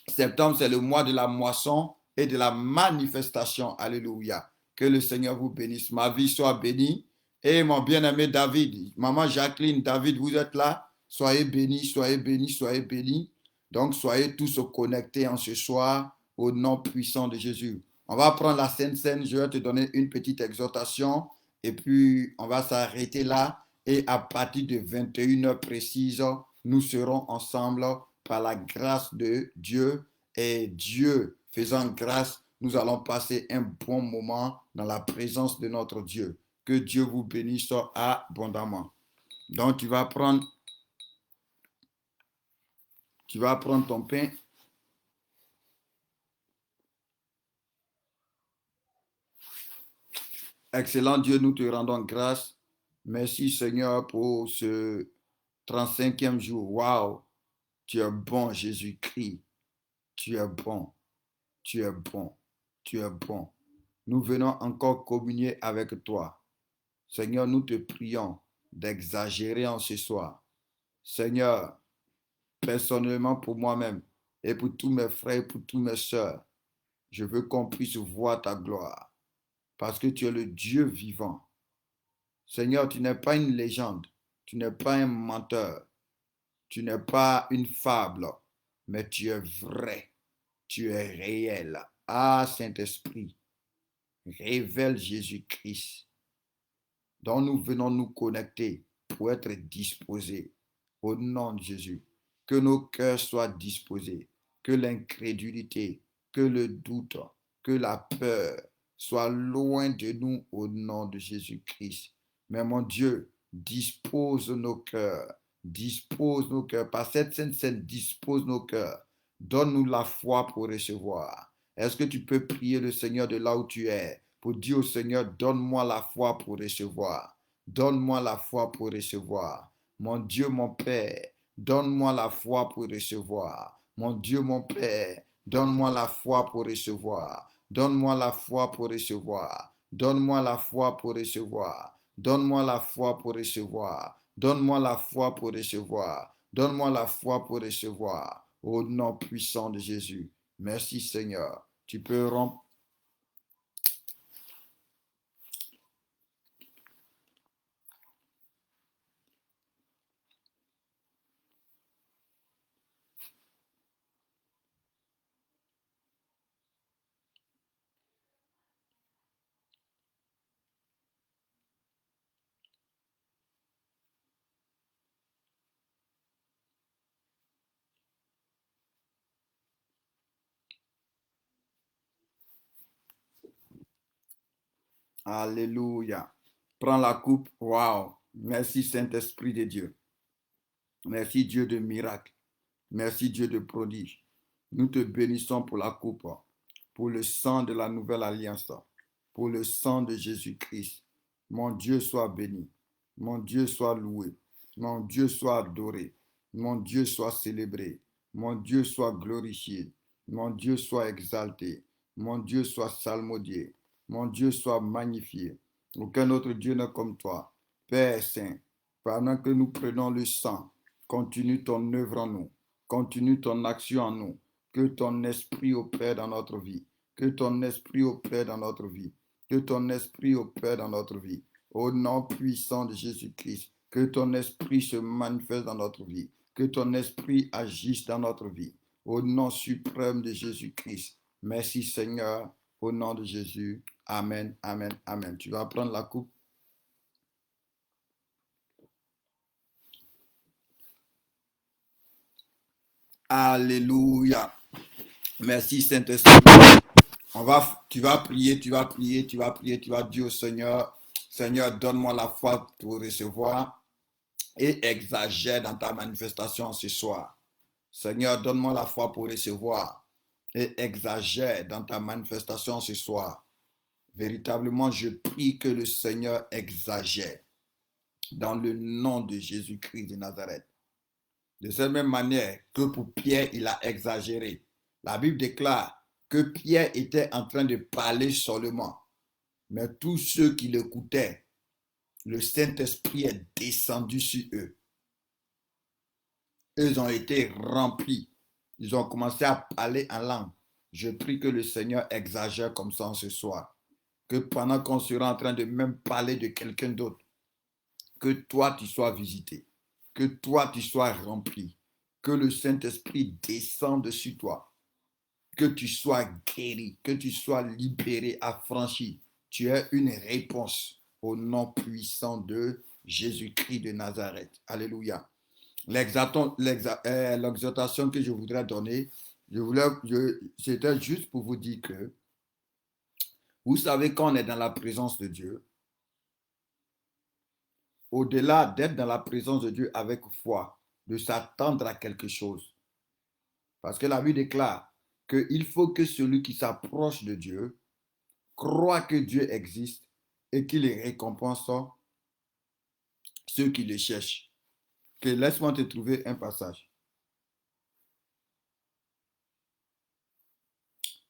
S1: septembre, c'est le mois de la moisson et de la manifestation. Alléluia. Que le Seigneur vous bénisse. Ma vie soit bénie. Et mon bien-aimé David, maman Jacqueline, David, vous êtes là. Soyez bénis, soyez bénis, soyez bénis. Donc, soyez tous connectés en ce soir au nom puissant de Jésus. On va prendre la Sainte Seine. Je vais te donner une petite exhortation. Et puis, on va s'arrêter là. Et à partir de 21 heures précises, nous serons ensemble par la grâce de Dieu. Et Dieu faisant grâce, nous allons passer un bon moment dans la présence de notre Dieu. Que Dieu vous bénisse abondamment. Donc, tu vas prendre ton pain. Excellent Dieu, nous te rendons grâce. Merci Seigneur pour ce 35e jour. Waouh, tu es bon Jésus-Christ. Tu es bon, tu es bon, tu es bon. Nous venons encore communier avec toi. Seigneur, nous te prions d'exagérer en ce soir. Seigneur, personnellement pour moi-même et pour tous mes frères et pour tous mes sœurs, je veux qu'on puisse voir ta gloire parce que tu es le Dieu vivant. Seigneur, tu n'es pas une légende, tu n'es pas un menteur, tu n'es pas une fable, mais tu es vrai, tu es réel. Ah, Saint-Esprit, révèle Jésus-Christ, dont nous venons nous connecter pour être disposés au nom de Jésus. Que nos cœurs soient disposés, que l'incrédulité, que le doute, que la peur soient loin de nous au nom de Jésus-Christ. Mais mon Dieu, dispose nos cœurs, par cette Sainte Seine, dispose nos cœurs. Donne-nous la foi pour recevoir. Est-ce que tu peux prier le Seigneur de là où tu es pour dire au Seigneur, donne-moi la foi pour recevoir. Donne-moi la foi pour recevoir. Mon Dieu, mon Père, donne-moi la foi pour recevoir. Mon Dieu, mon Père, donne-moi la foi pour recevoir. Donne-moi la foi pour recevoir. Donne-moi la foi pour recevoir. Donne-moi la foi pour recevoir. Donne-moi la foi pour recevoir. Donne-moi la foi pour recevoir. Au nom puissant de Jésus. Merci Seigneur. Tu peux rompre. Alléluia. Prends la coupe. Wow. Merci Saint-Esprit de Dieu. Merci Dieu de miracles. Merci Dieu de prodiges. Nous te bénissons pour la coupe, pour le sang de la nouvelle alliance, pour le sang de Jésus-Christ. Mon Dieu soit béni. Mon Dieu soit loué. Mon Dieu soit adoré. Mon Dieu soit célébré. Mon Dieu soit glorifié. Mon Dieu soit exalté. Mon Dieu soit salmodié. Mon Dieu soit magnifié. Aucun autre Dieu n'est comme toi. Père Saint, pendant que nous prenons le sang, continue ton œuvre en nous. Continue ton action en nous. Que ton esprit opère dans notre vie. Que ton esprit opère dans notre vie. Que ton esprit opère dans notre vie. Au nom puissant de Jésus-Christ, que ton esprit se manifeste dans notre vie. Que ton esprit agisse dans notre vie. Au nom suprême de Jésus-Christ. Merci Seigneur. Au nom de Jésus. Amen, amen, amen. Tu vas prendre la coupe. Alléluia. Merci Saint-Esprit. Tu vas prier, tu vas dire au Seigneur, Seigneur, donne-moi la foi pour recevoir. et exagère dans ta manifestation ce soir. Seigneur, donne-moi la foi pour recevoir et exagère dans ta manifestation ce soir. Véritablement, je prie que le Seigneur exagère dans le nom de Jésus-Christ de Nazareth. De cette même manière que pour Pierre, il a exagéré. La Bible déclare que Pierre était en train de parler seulement, mais tous ceux qui l'écoutaient, le Saint-Esprit est descendu sur eux. Ils ont été remplis. Ils ont commencé à parler en langue. Je prie que le Seigneur exagère comme ça ce soir. Que pendant qu'on sera en train de même parler de quelqu'un d'autre, que toi tu sois visité, que toi tu sois rempli, que le Saint-Esprit descende sur toi, que tu sois guéri, que tu sois libéré, affranchi. Tu es une réponse au nom puissant de Jésus-Christ de Nazareth. Alléluia. L'exhortation que je voudrais donner, c'était juste pour vous dire que, vous savez, quand on est dans la présence de Dieu, au-delà d'être dans la présence de Dieu avec foi, de s'attendre à quelque chose. Parce que la Bible déclare qu'il faut que celui qui s'approche de Dieu croit que Dieu existe et qu'il récompense ceux qui le cherchent. Laisse-moi te trouver un passage.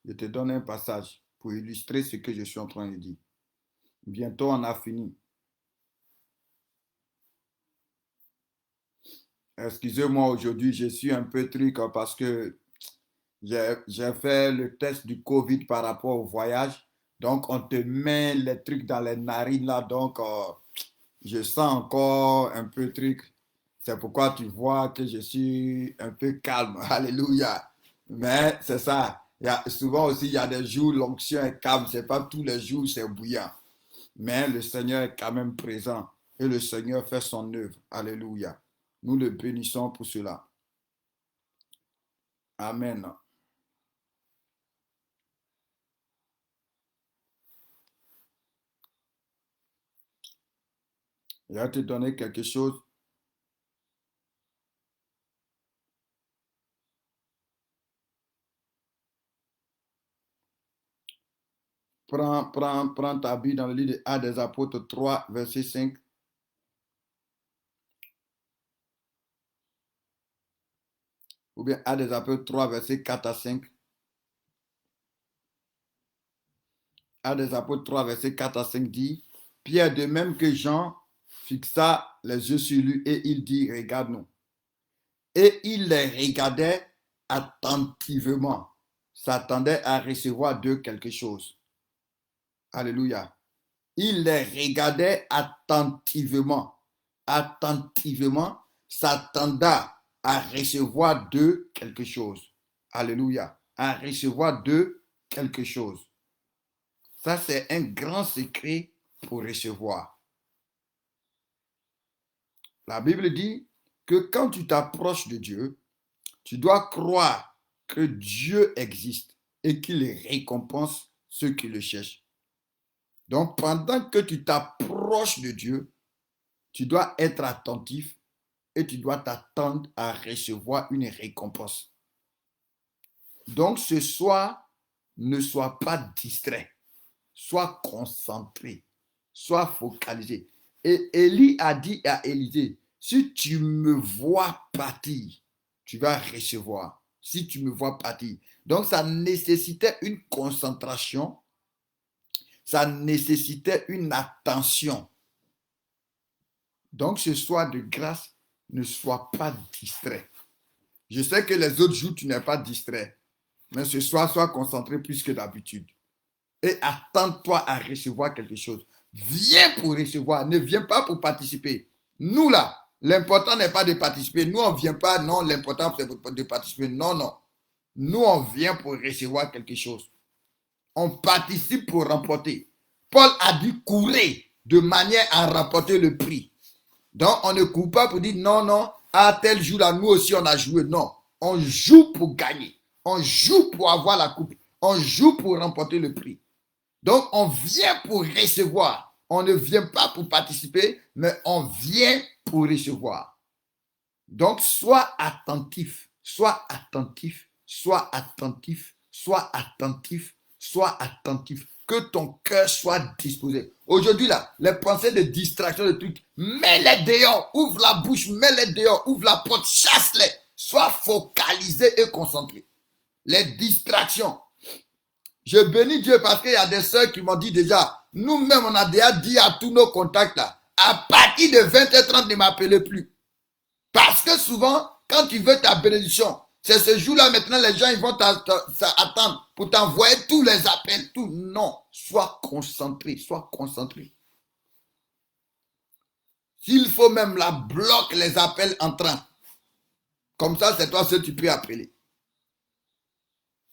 S1: Je te donne un passage pour illustrer ce que je suis en train de dire. Bientôt, on a fini. Excusez-moi, aujourd'hui, je suis un peu truc parce que j'ai fait le test du COVID par rapport au voyage. Donc, on te met les trucs dans les narines là. Donc, je sens encore un peu truc. C'est pourquoi tu vois que je suis un peu calme. Alléluia. Mais c'est ça. Souvent aussi, il y a des jours, l'onction est calme. Ce n'est pas tous les jours, c'est bouillant. Mais le Seigneur est quand même présent. Et le Seigneur fait son œuvre. Alléluia. Nous le bénissons pour cela. Amen. Je vais te donner quelque chose. Prends ta Bible dans le livre des Actes des Apôtres 3, verset 5. Ou bien Actes des Apôtres 3, verset 4 à 5. Actes des Apôtres 3, verset 4 à 5 dit, Pierre, de même que Jean, fixa les yeux sur lui et il dit, regarde-nous. Et il les regardait attentivement, s'attendait à recevoir d'eux quelque chose. Alléluia. Il les regardait attentivement, s'attendait à recevoir d'eux quelque chose. Alléluia. À recevoir d'eux quelque chose. Ça, c'est un grand secret pour recevoir. La Bible dit que quand tu t'approches de Dieu, tu dois croire que Dieu existe et qu'il récompense ceux qui le cherchent. Donc, pendant que tu t'approches de Dieu, tu dois être attentif et tu dois t'attendre à recevoir une récompense. Donc, ce soir, ne sois pas distrait. Sois concentré. Sois focalisé. Et Élie a dit à Élisée, si tu me vois partir, tu vas recevoir. Si tu me vois partir. Donc, ça nécessitait une concentration. Ça nécessitait une attention. Donc, ce soir de grâce, ne sois pas distrait. Je sais que les autres jours, tu n'es pas distrait. Mais ce soir, sois concentré plus que d'habitude. Et attends-toi à recevoir quelque chose. Viens pour recevoir, ne viens pas pour participer. Nous là, l'important n'est pas de participer. Nous, on ne vient pas, non, l'important c'est de participer. Non, non. Nous, on vient pour recevoir quelque chose. On participe pour remporter. Paul a dit courir de manière à remporter le prix. Donc, on ne court pas pour dire non, non, à tel jour-là, nous aussi, on a joué. Non, on joue pour gagner. On joue pour avoir la coupe. On joue pour remporter le prix. Donc, on vient pour recevoir. On ne vient pas pour participer, mais on vient pour recevoir. Donc, sois attentif, sois attentif, sois attentif, sois attentif, sois attentif. Que ton cœur soit disposé. Aujourd'hui, là, les pensées de distraction, de trucs, mets-les dehors, ouvre la bouche, mets-les dehors, ouvre la porte, chasse-les. Sois focalisé et concentré. Les distractions. Je bénis Dieu parce qu'il y a des sœurs qui m'ont dit déjà, nous-mêmes, on a déjà dit à tous nos contacts là, à partir de 20h30, ne m'appelez plus. Parce que souvent, quand tu veux ta bénédiction, c'est ce jour-là maintenant, les gens ils vont attendre pour t'envoyer tous les appels, tout. Non, sois concentré, sois concentré. S'il faut même la bloque les appels entrants. Comme ça, c'est toi seul tu peux appeler.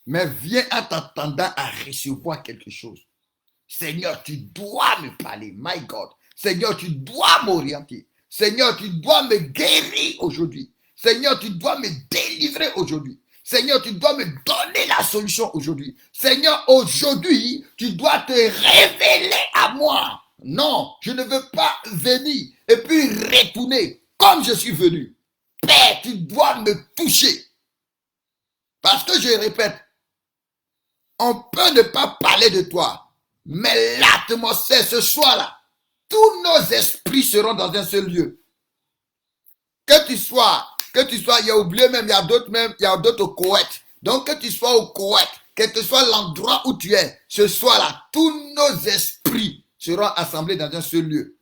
S1: Mais viens en t'attendant à recevoir quelque chose. Seigneur, tu dois me parler, my God. Seigneur, tu dois m'orienter. Seigneur, tu dois me guérir aujourd'hui. Seigneur, tu dois me délivrer aujourd'hui. Seigneur, tu dois me donner la solution aujourd'hui. Seigneur, aujourd'hui, tu dois te révéler à moi. Non, je ne veux pas venir et puis retourner comme je suis venu. Père, tu dois me toucher. Parce que je répète, on peut ne pas parler de toi, mais l'atmosphère ce soir-là, tous nos esprits seront dans un seul lieu. Que tu sois, il y a oublié même, il y a d'autres au Koweït. Donc que tu sois au Koweït, quel que soit l'endroit où tu es, ce soir-là, tous nos esprits seront assemblés dans un seul lieu.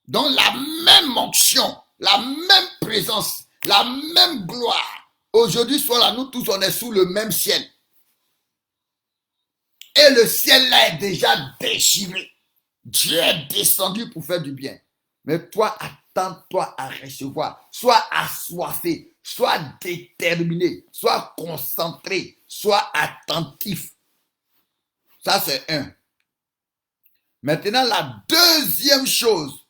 S1: Donc la même onction, la même présence, la même gloire. Aujourd'hui, soit là, nous tous, on est sous le même ciel. Et le ciel là est déjà déchiré. Dieu est descendu pour faire du bien. Mais toi, attends-toi à recevoir. Sois assoiffé, sois déterminé, sois concentré, sois attentif. Ça, c'est un. Maintenant, la deuxième chose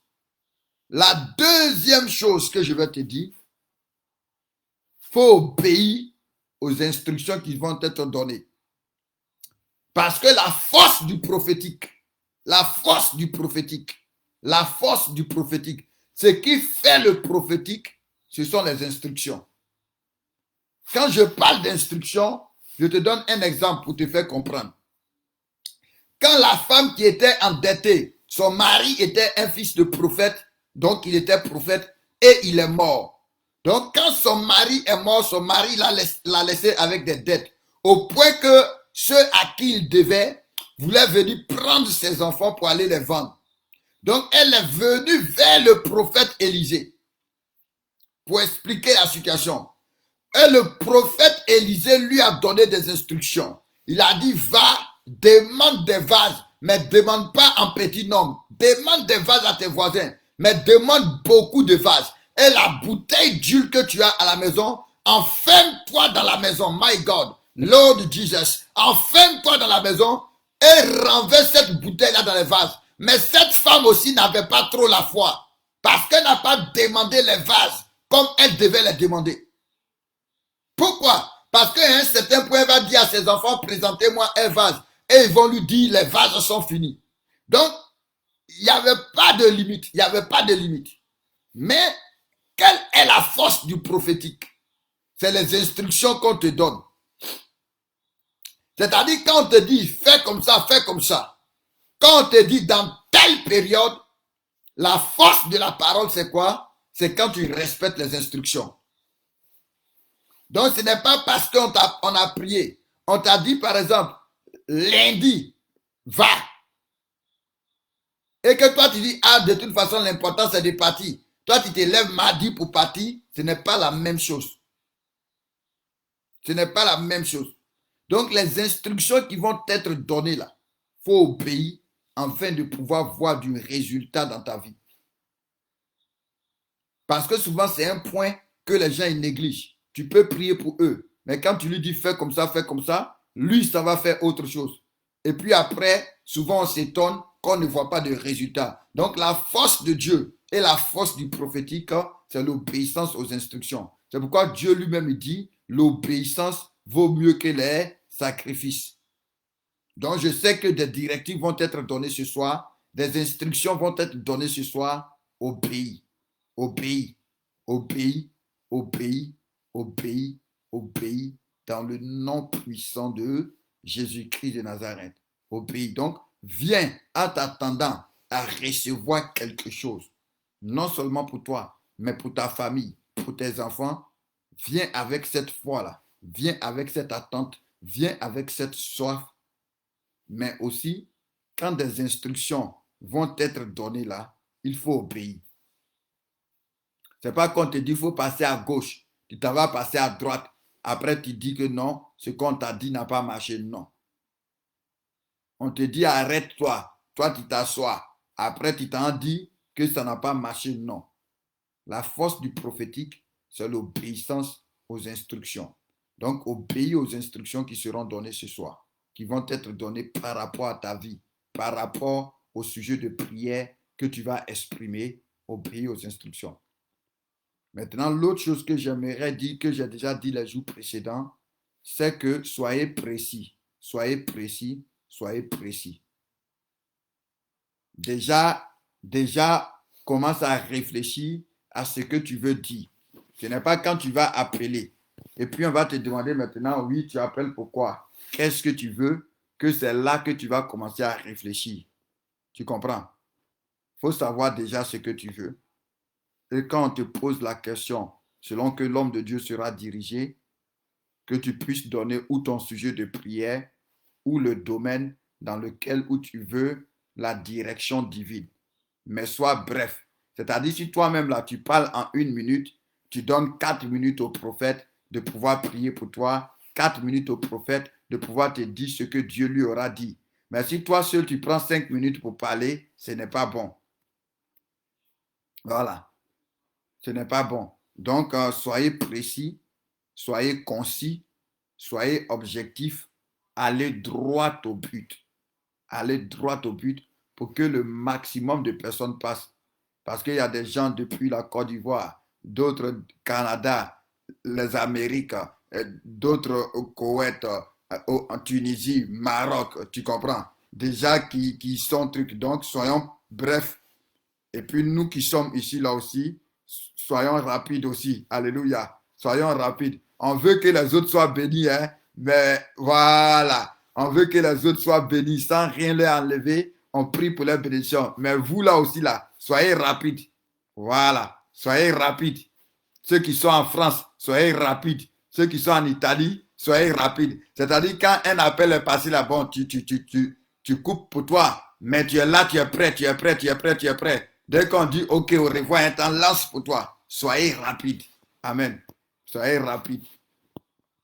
S1: que je vais te dire, il faut obéir aux instructions qui vont être données. Parce que la force du prophétique, ce qui fait le prophétique, ce sont les instructions. Quand je parle d'instructions, je te donne un exemple pour te faire comprendre. Quand la femme qui était endettée, son mari était un fils de prophète, donc il était prophète et il est mort. Donc quand son mari est mort, son mari l'a laissé avec des dettes, au point que ceux à qui il devait voulaient venir prendre ses enfants pour aller les vendre. Donc elle est venue vers le prophète Élisée pour expliquer la situation. Et le prophète Élisée lui a donné des instructions. Il a dit, va, demande des vases, mais ne demande pas en petit nombre. Demande des vases à tes voisins, mais demande beaucoup de vases. Et la bouteille d'huile que tu as à la maison, enferme-toi dans la maison, my God, Lord Jesus, enferme-toi dans la maison et renverse cette bouteille-là dans les vases. Mais cette femme aussi n'avait pas trop la foi, parce qu'elle n'a pas demandé les vases comme elle devait les demander. Pourquoi? Parce qu'à un certain point, elle va dire à ses enfants, présentez-moi un vase. Et ils vont lui dire, les vases sont finis. Donc, il n'y avait pas de limite. Il n'y avait pas de limite. Mais, quelle est la force du prophétique? C'est les instructions qu'on te donne. C'est-à-dire, quand on te dit, fais comme ça, fais comme ça. Quand on te dit, dans telle période, la force de la parole, c'est quoi? C'est quand tu respectes les instructions. Donc, ce n'est pas parce qu'on a prié. On t'a dit, par exemple, lundi, va. Et que toi, tu dis, ah, de toute façon, l'important, c'est de partir. Toi, tu te lèves mardi pour partir. Ce n'est pas la même chose. Ce n'est pas la même chose. Donc, les instructions qui vont être données là, il faut obéir afin de pouvoir voir du résultat dans ta vie. Parce que souvent, c'est un point que les gens ils négligent. Tu peux prier pour eux. Mais quand tu lui dis fais comme ça, lui, ça va faire autre chose. Et puis après, souvent on s'étonne qu'on ne voit pas de résultat. Donc la force de Dieu et la force du prophétique, c'est l'obéissance aux instructions. C'est pourquoi Dieu lui-même dit, l'obéissance vaut mieux que les sacrifices. Donc je sais que des directives vont être données ce soir, des instructions vont être données ce soir, obéis. Obéis, obéis, obéis, obéis, obéis dans le nom puissant de Jésus-Christ de Nazareth. Obéis. Donc, viens en t'attendant à recevoir quelque chose. Non seulement pour toi, mais pour ta famille, pour tes enfants. Viens avec cette foi-là. Viens avec cette attente. Viens avec cette soif. Mais aussi, quand des instructions vont être données là, il faut obéir. C'est pas qu'on te dit qu'il faut passer à gauche, tu t'en vas passer à droite. Après, tu dis que non, ce qu'on t'a dit n'a pas marché. Non. On te dit arrête-toi. Toi, tu t'assois. Après, tu t'en dis que ça n'a pas marché. Non. La force du prophétique, c'est l'obéissance aux instructions. Donc, obéis aux instructions qui seront données ce soir, qui vont être données par rapport à ta vie, par rapport au sujet de prière que tu vas exprimer. Obéis aux instructions. Maintenant, l'autre chose que j'aimerais dire, que j'ai déjà dit les jours précédents, c'est que soyez précis. Soyez précis, soyez précis. Déjà, commence à réfléchir à ce que tu veux dire. Ce n'est pas quand tu vas appeler. Et puis, on va te demander maintenant, oui, tu appelles pourquoi? Qu'est-ce que tu veux? Que c'est là que tu vas commencer à réfléchir. Tu comprends? Il faut savoir déjà ce que tu veux. Et quand on te pose la question, selon que l'homme de Dieu sera dirigé, que tu puisses donner ou ton sujet de prière ou le domaine dans lequel où tu veux la direction divine. Mais sois bref. C'est-à-dire, si toi-même là, tu parles en 1 minute, tu donnes 4 minutes au prophète de pouvoir prier pour toi, 4 minutes au prophète de pouvoir te dire ce que Dieu lui aura dit. Mais si toi seul, tu prends 5 minutes pour parler, ce n'est pas bon. Voilà, ce n'est pas bon. Donc, soyez précis, soyez concis, soyez objectif, allez droit au but. Allez droit au but pour que le maximum de personnes passent. Parce qu'il y a des gens depuis la Côte d'Ivoire, d'autres Canada, les Amériques, d'autres au Koweït, en Tunisie, Maroc, tu comprends? Déjà qui sont trucs. Donc, soyons brefs. Et puis nous qui sommes ici, là aussi, soyons rapides aussi. Alléluia. Soyons rapides. On veut que les autres soient bénis, hein? Mais voilà. On veut que les autres soient bénis sans rien leur enlever. On prie pour leur bénédiction. Mais vous là aussi, là, soyez rapides. Voilà. Soyez rapides. Ceux qui sont en France, soyez rapides. Ceux qui sont en Italie, soyez rapides. C'est-à-dire, quand un appel est passé là, bon, tu coupes pour toi. Mais tu es là, tu es prêt, tu es prêt, tu es prêt, tu es prêt. Dès qu'on dit OK, au revoir, un temps lance pour toi. Soyez rapide. Amen. Soyez rapide.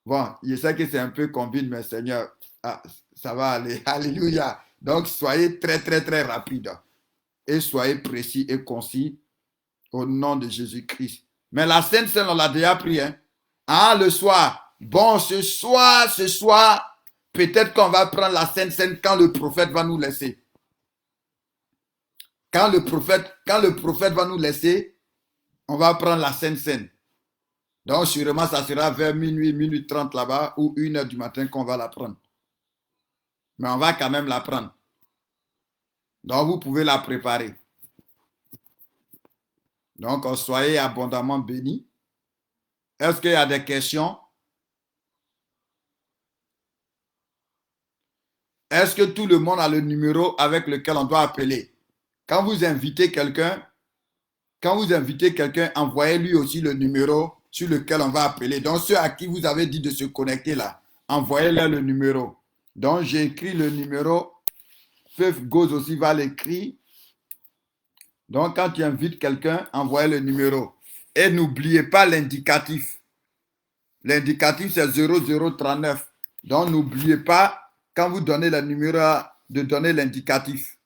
S1: Bon, je sais que c'est un peu combine, mais Seigneur, ah, ça va aller. Alléluia. Donc, soyez très, très, très rapide. Et soyez précis et concis au nom de Jésus-Christ. Mais la Sainte Seine, on l'a déjà pris. Hein? Ah, le soir. Bon, ce soir, peut-être qu'on va prendre la Sainte Seine quand le prophète va nous laisser. Quand le prophète va nous laisser, on va prendre la Sainte Seine. Donc, sûrement, ça sera vers minuit, minuit 30 là-bas, ou 1 heure du matin qu'on va la prendre. Mais on va quand même la prendre. Donc, vous pouvez la préparer. Donc, soyez abondamment bénis. Est-ce qu'il y a des questions? Est-ce que tout le monde a le numéro avec lequel on doit appeler? Quand vous invitez quelqu'un, envoyez-lui aussi le numéro sur lequel on va appeler. Donc, ceux à qui vous avez dit de se connecter là, envoyez-leur le numéro. Donc, j'ai écrit le numéro. Feuf Goz aussi va l'écrire. Donc, quand tu invites quelqu'un, envoyez le numéro. Et n'oubliez pas l'indicatif. L'indicatif, c'est 0039. Donc, n'oubliez pas, quand vous donnez le numéro, de donner l'indicatif.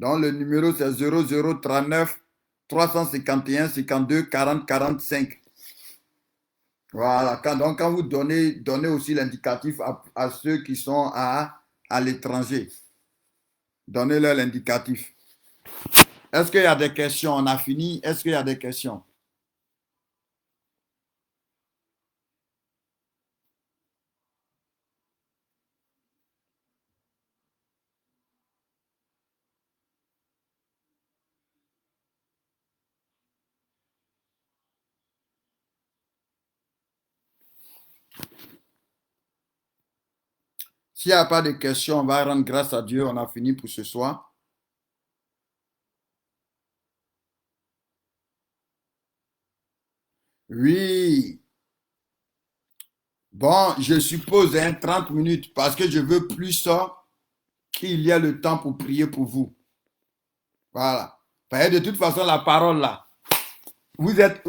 S1: Donc, le numéro, c'est 0039 351 52 40 45. Voilà. Donc, quand vous donnez aussi l'indicatif à ceux qui sont à l'étranger. Donnez-leur l'indicatif. Est-ce qu'il y a des questions? On a fini. Est-ce qu'il y a des questions? S'il n'y a pas de questions, on va rendre grâce à Dieu. On a fini pour ce soir. Oui. Bon, je suppose 30 minutes parce que je veux plus ça qu'il y a le temps pour prier pour vous. Voilà. Parce que de toute façon, la parole là, vous êtes,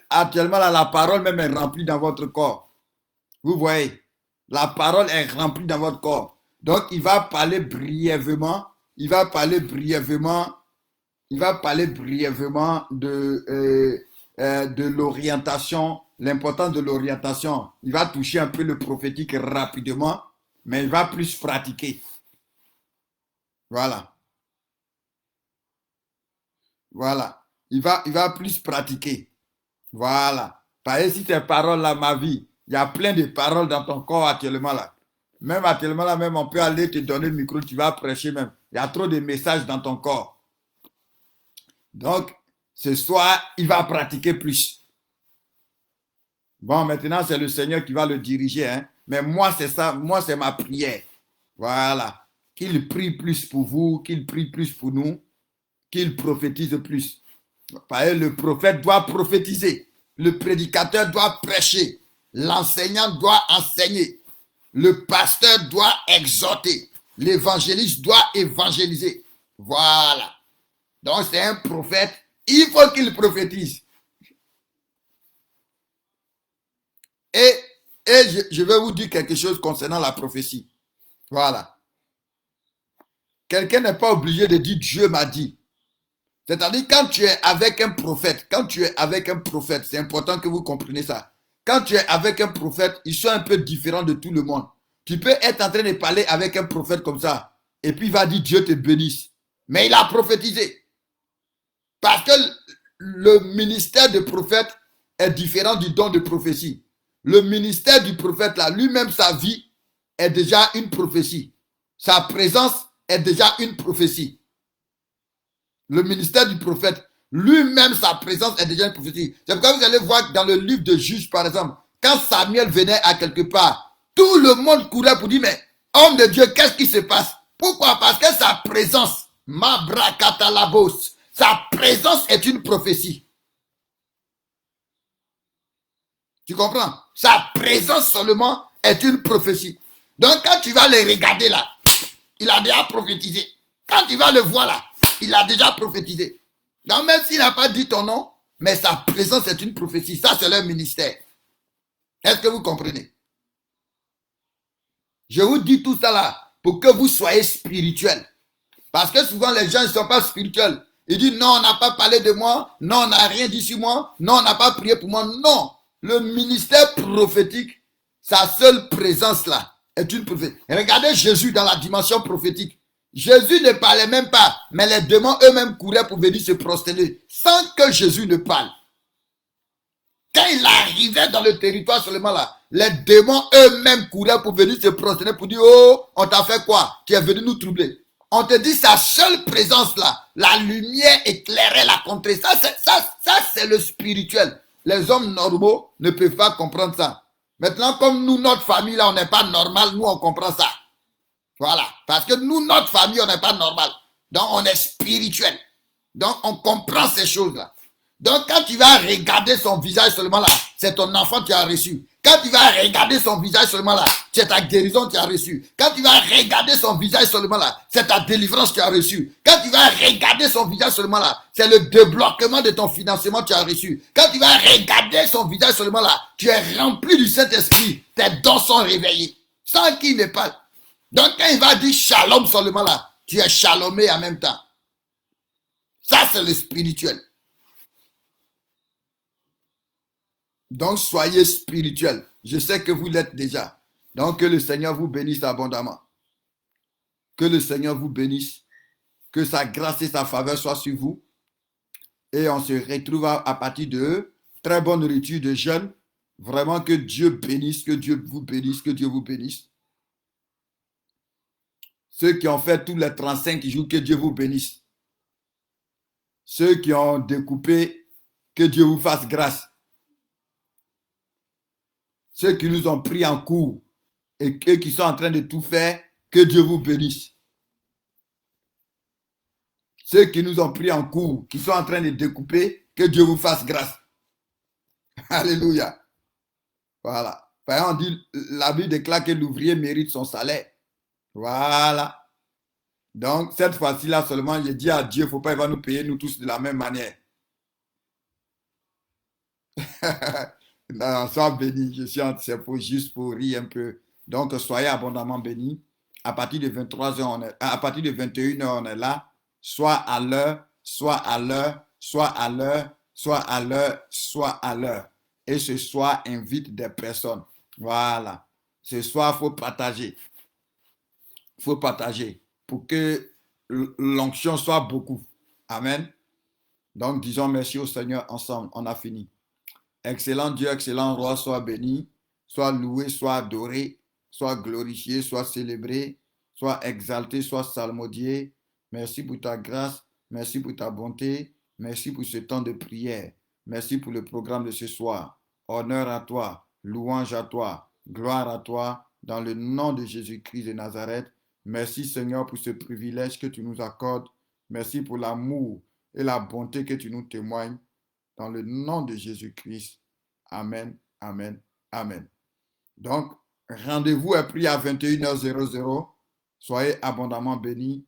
S1: actuellement là, la parole même est remplie dans votre corps. Vous voyez, la parole est remplie dans votre corps. Donc, il va parler brièvement, il va parler brièvement, il va parler brièvement de l'orientation, l'importance de l'orientation. Il va toucher un peu le prophétique rapidement, mais il va plus pratiquer. Voilà. Voilà. Il va plus pratiquer. Voilà. Parce que si tes paroles là, ma vie, il y a plein de paroles dans ton corps actuellement là. Même actuellement là, même on peut aller te donner le micro, tu vas prêcher même. Il y a trop de messages dans ton corps. Donc, ce soir, il va pratiquer plus. Bon, maintenant, c'est le Seigneur qui va le diriger, hein. Mais moi, c'est ça, moi, c'est ma prière. Voilà. Qu'il prie plus pour vous, qu'il prie plus pour nous, qu'il prophétise plus. Parce que le prophète doit prophétiser. Le prédicateur doit prêcher. L'enseignant doit enseigner. Le pasteur doit exhorter. L'évangéliste doit évangéliser. Voilà. Donc c'est un prophète. Il faut qu'il prophétise. Et, je vais vous dire quelque chose concernant la prophétie. Voilà. Quelqu'un n'est pas obligé de dire Dieu m'a dit. C'est-à-dire quand tu es avec un prophète, c'est important que vous compreniez ça. Quand tu es avec un prophète, ils sont un peu différents de tout le monde. Tu peux être en train de parler avec un prophète comme ça, et puis il va dire Dieu te bénisse. Mais il a prophétisé. Parce que le ministère de prophète est différent du don de prophétie. Le ministère du prophète, là, lui-même, sa vie est déjà une prophétie. Sa présence est déjà une prophétie. Le ministère du prophète, lui-même, sa présence est déjà une prophétie. C'est pourquoi vous allez voir dans le livre de Juges, par exemple, quand Samuel venait à quelque part, tout le monde courait pour dire, mais homme de Dieu, qu'est-ce qui se passe? Pourquoi? Parce que sa présence, Mabrakatalabos, sa présence est une prophétie. Tu comprends? Sa présence seulement est une prophétie. Donc quand tu vas le regarder là, il a déjà prophétisé. Quand tu vas le voir là, il a déjà prophétisé. Donc même s'il n'a pas dit ton nom, mais sa présence est une prophétie. Ça, c'est leur ministère. Est-ce que vous comprenez? Je vous dis tout ça là pour que vous soyez spirituels. Parce que souvent les gens ne sont pas spirituels. Ils disent non, on n'a pas parlé de moi. Non, on n'a rien dit sur moi. Non, on n'a pas prié pour moi. Non. Le ministère prophétique, sa seule présence là, est une prophétie. Regardez Jésus dans la dimension prophétique. Jésus ne parlait même pas, mais les démons eux-mêmes couraient pour venir se prosterner sans que Jésus ne parle. Quand il arrivait dans le territoire seulement là, les démons eux-mêmes couraient pour venir se prosterner pour dire, oh, on t'a fait quoi? Tu es venu nous troubler. On te dit sa seule présence là, la lumière éclairait la contrée. Ça, c'est le spirituel. Les hommes normaux ne peuvent pas comprendre ça. Maintenant, comme nous, notre famille là, on n'est pas normal, nous on comprend ça. Voilà. Parce que nous, notre famille, on n'est pas normal. Donc, on est spirituel. Donc, on comprend ces choses-là. Donc, quand tu vas regarder son visage seulement là, c'est ton enfant qui a reçu. Quand tu vas regarder son visage seulement là, c'est ta guérison qui a reçu. Quand tu vas regarder son visage seulement là, c'est ta délivrance qui a reçu. Quand tu vas regarder son visage seulement là, c'est le débloquement de ton financement qui a reçu. Quand tu vas regarder son visage seulement là, tu es rempli du Saint-Esprit. Tes dons sont réveillés. Sans qu'il ne parle. Donc quand il va dire shalom seulement là, tu es shalomé en même temps. Ça c'est le spirituel. Donc soyez spirituels. Je sais que vous l'êtes déjà. Donc que le Seigneur vous bénisse abondamment. Que le Seigneur vous bénisse. Que sa grâce et sa faveur soient sur vous. Et on se retrouve à partir de très bonne nourriture de jeûne. Vraiment que Dieu bénisse, que Dieu vous bénisse, que Dieu vous bénisse. Ceux qui ont fait tous les 35 jours, que Dieu vous bénisse. Ceux qui ont découpé, que Dieu vous fasse grâce. Ceux qui nous ont pris en cours, et eux qui sont en train de tout faire, que Dieu vous bénisse. Ceux qui nous ont pris en cours, qui sont en train de découper, que Dieu vous fasse grâce. Alléluia. Voilà. On dit, la Bible déclare que l'ouvrier mérite son salaire. Voilà. Donc, cette fois-ci-là seulement, je dis à Dieu, il ne faut pas, il va nous payer, nous tous, de la même manière. Non, sois béni. Je suis en c'est pour juste pour rire un peu. Donc, soyez abondamment bénis. À partir de 23h, à partir de 21h, on est là. Soit à l'heure, soit à l'heure, soit à l'heure, soit à l'heure, soit à l'heure. Et ce soir, invite des personnes. Voilà. Ce soir, il faut partager. Il faut partager pour que l'onction soit beaucoup. Amen. Donc, disons merci au Seigneur ensemble. On a fini. Excellent Dieu, excellent roi, sois béni, sois loué, sois adoré, sois glorifié, sois célébré, sois exalté, sois salmodié. Merci pour ta grâce, merci pour ta bonté, merci pour ce temps de prière, merci pour le programme de ce soir. Honneur à toi, louange à toi, gloire à toi, dans le nom de Jésus-Christ de Nazareth. Merci Seigneur pour ce privilège que tu nous accordes. Merci pour l'amour et la bonté que tu nous témoignes. Dans le nom de Jésus-Christ. Amen, amen, amen. Donc, rendez-vous est pris à 21h00. Soyez abondamment bénis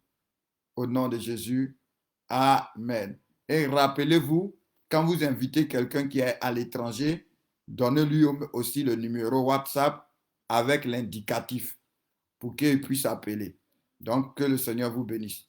S1: au nom de Jésus. Amen. Et rappelez-vous, quand vous invitez quelqu'un qui est à l'étranger, donnez-lui aussi le numéro WhatsApp avec l'indicatif pour qu'il puisse appeler. Donc, que le Seigneur vous bénisse.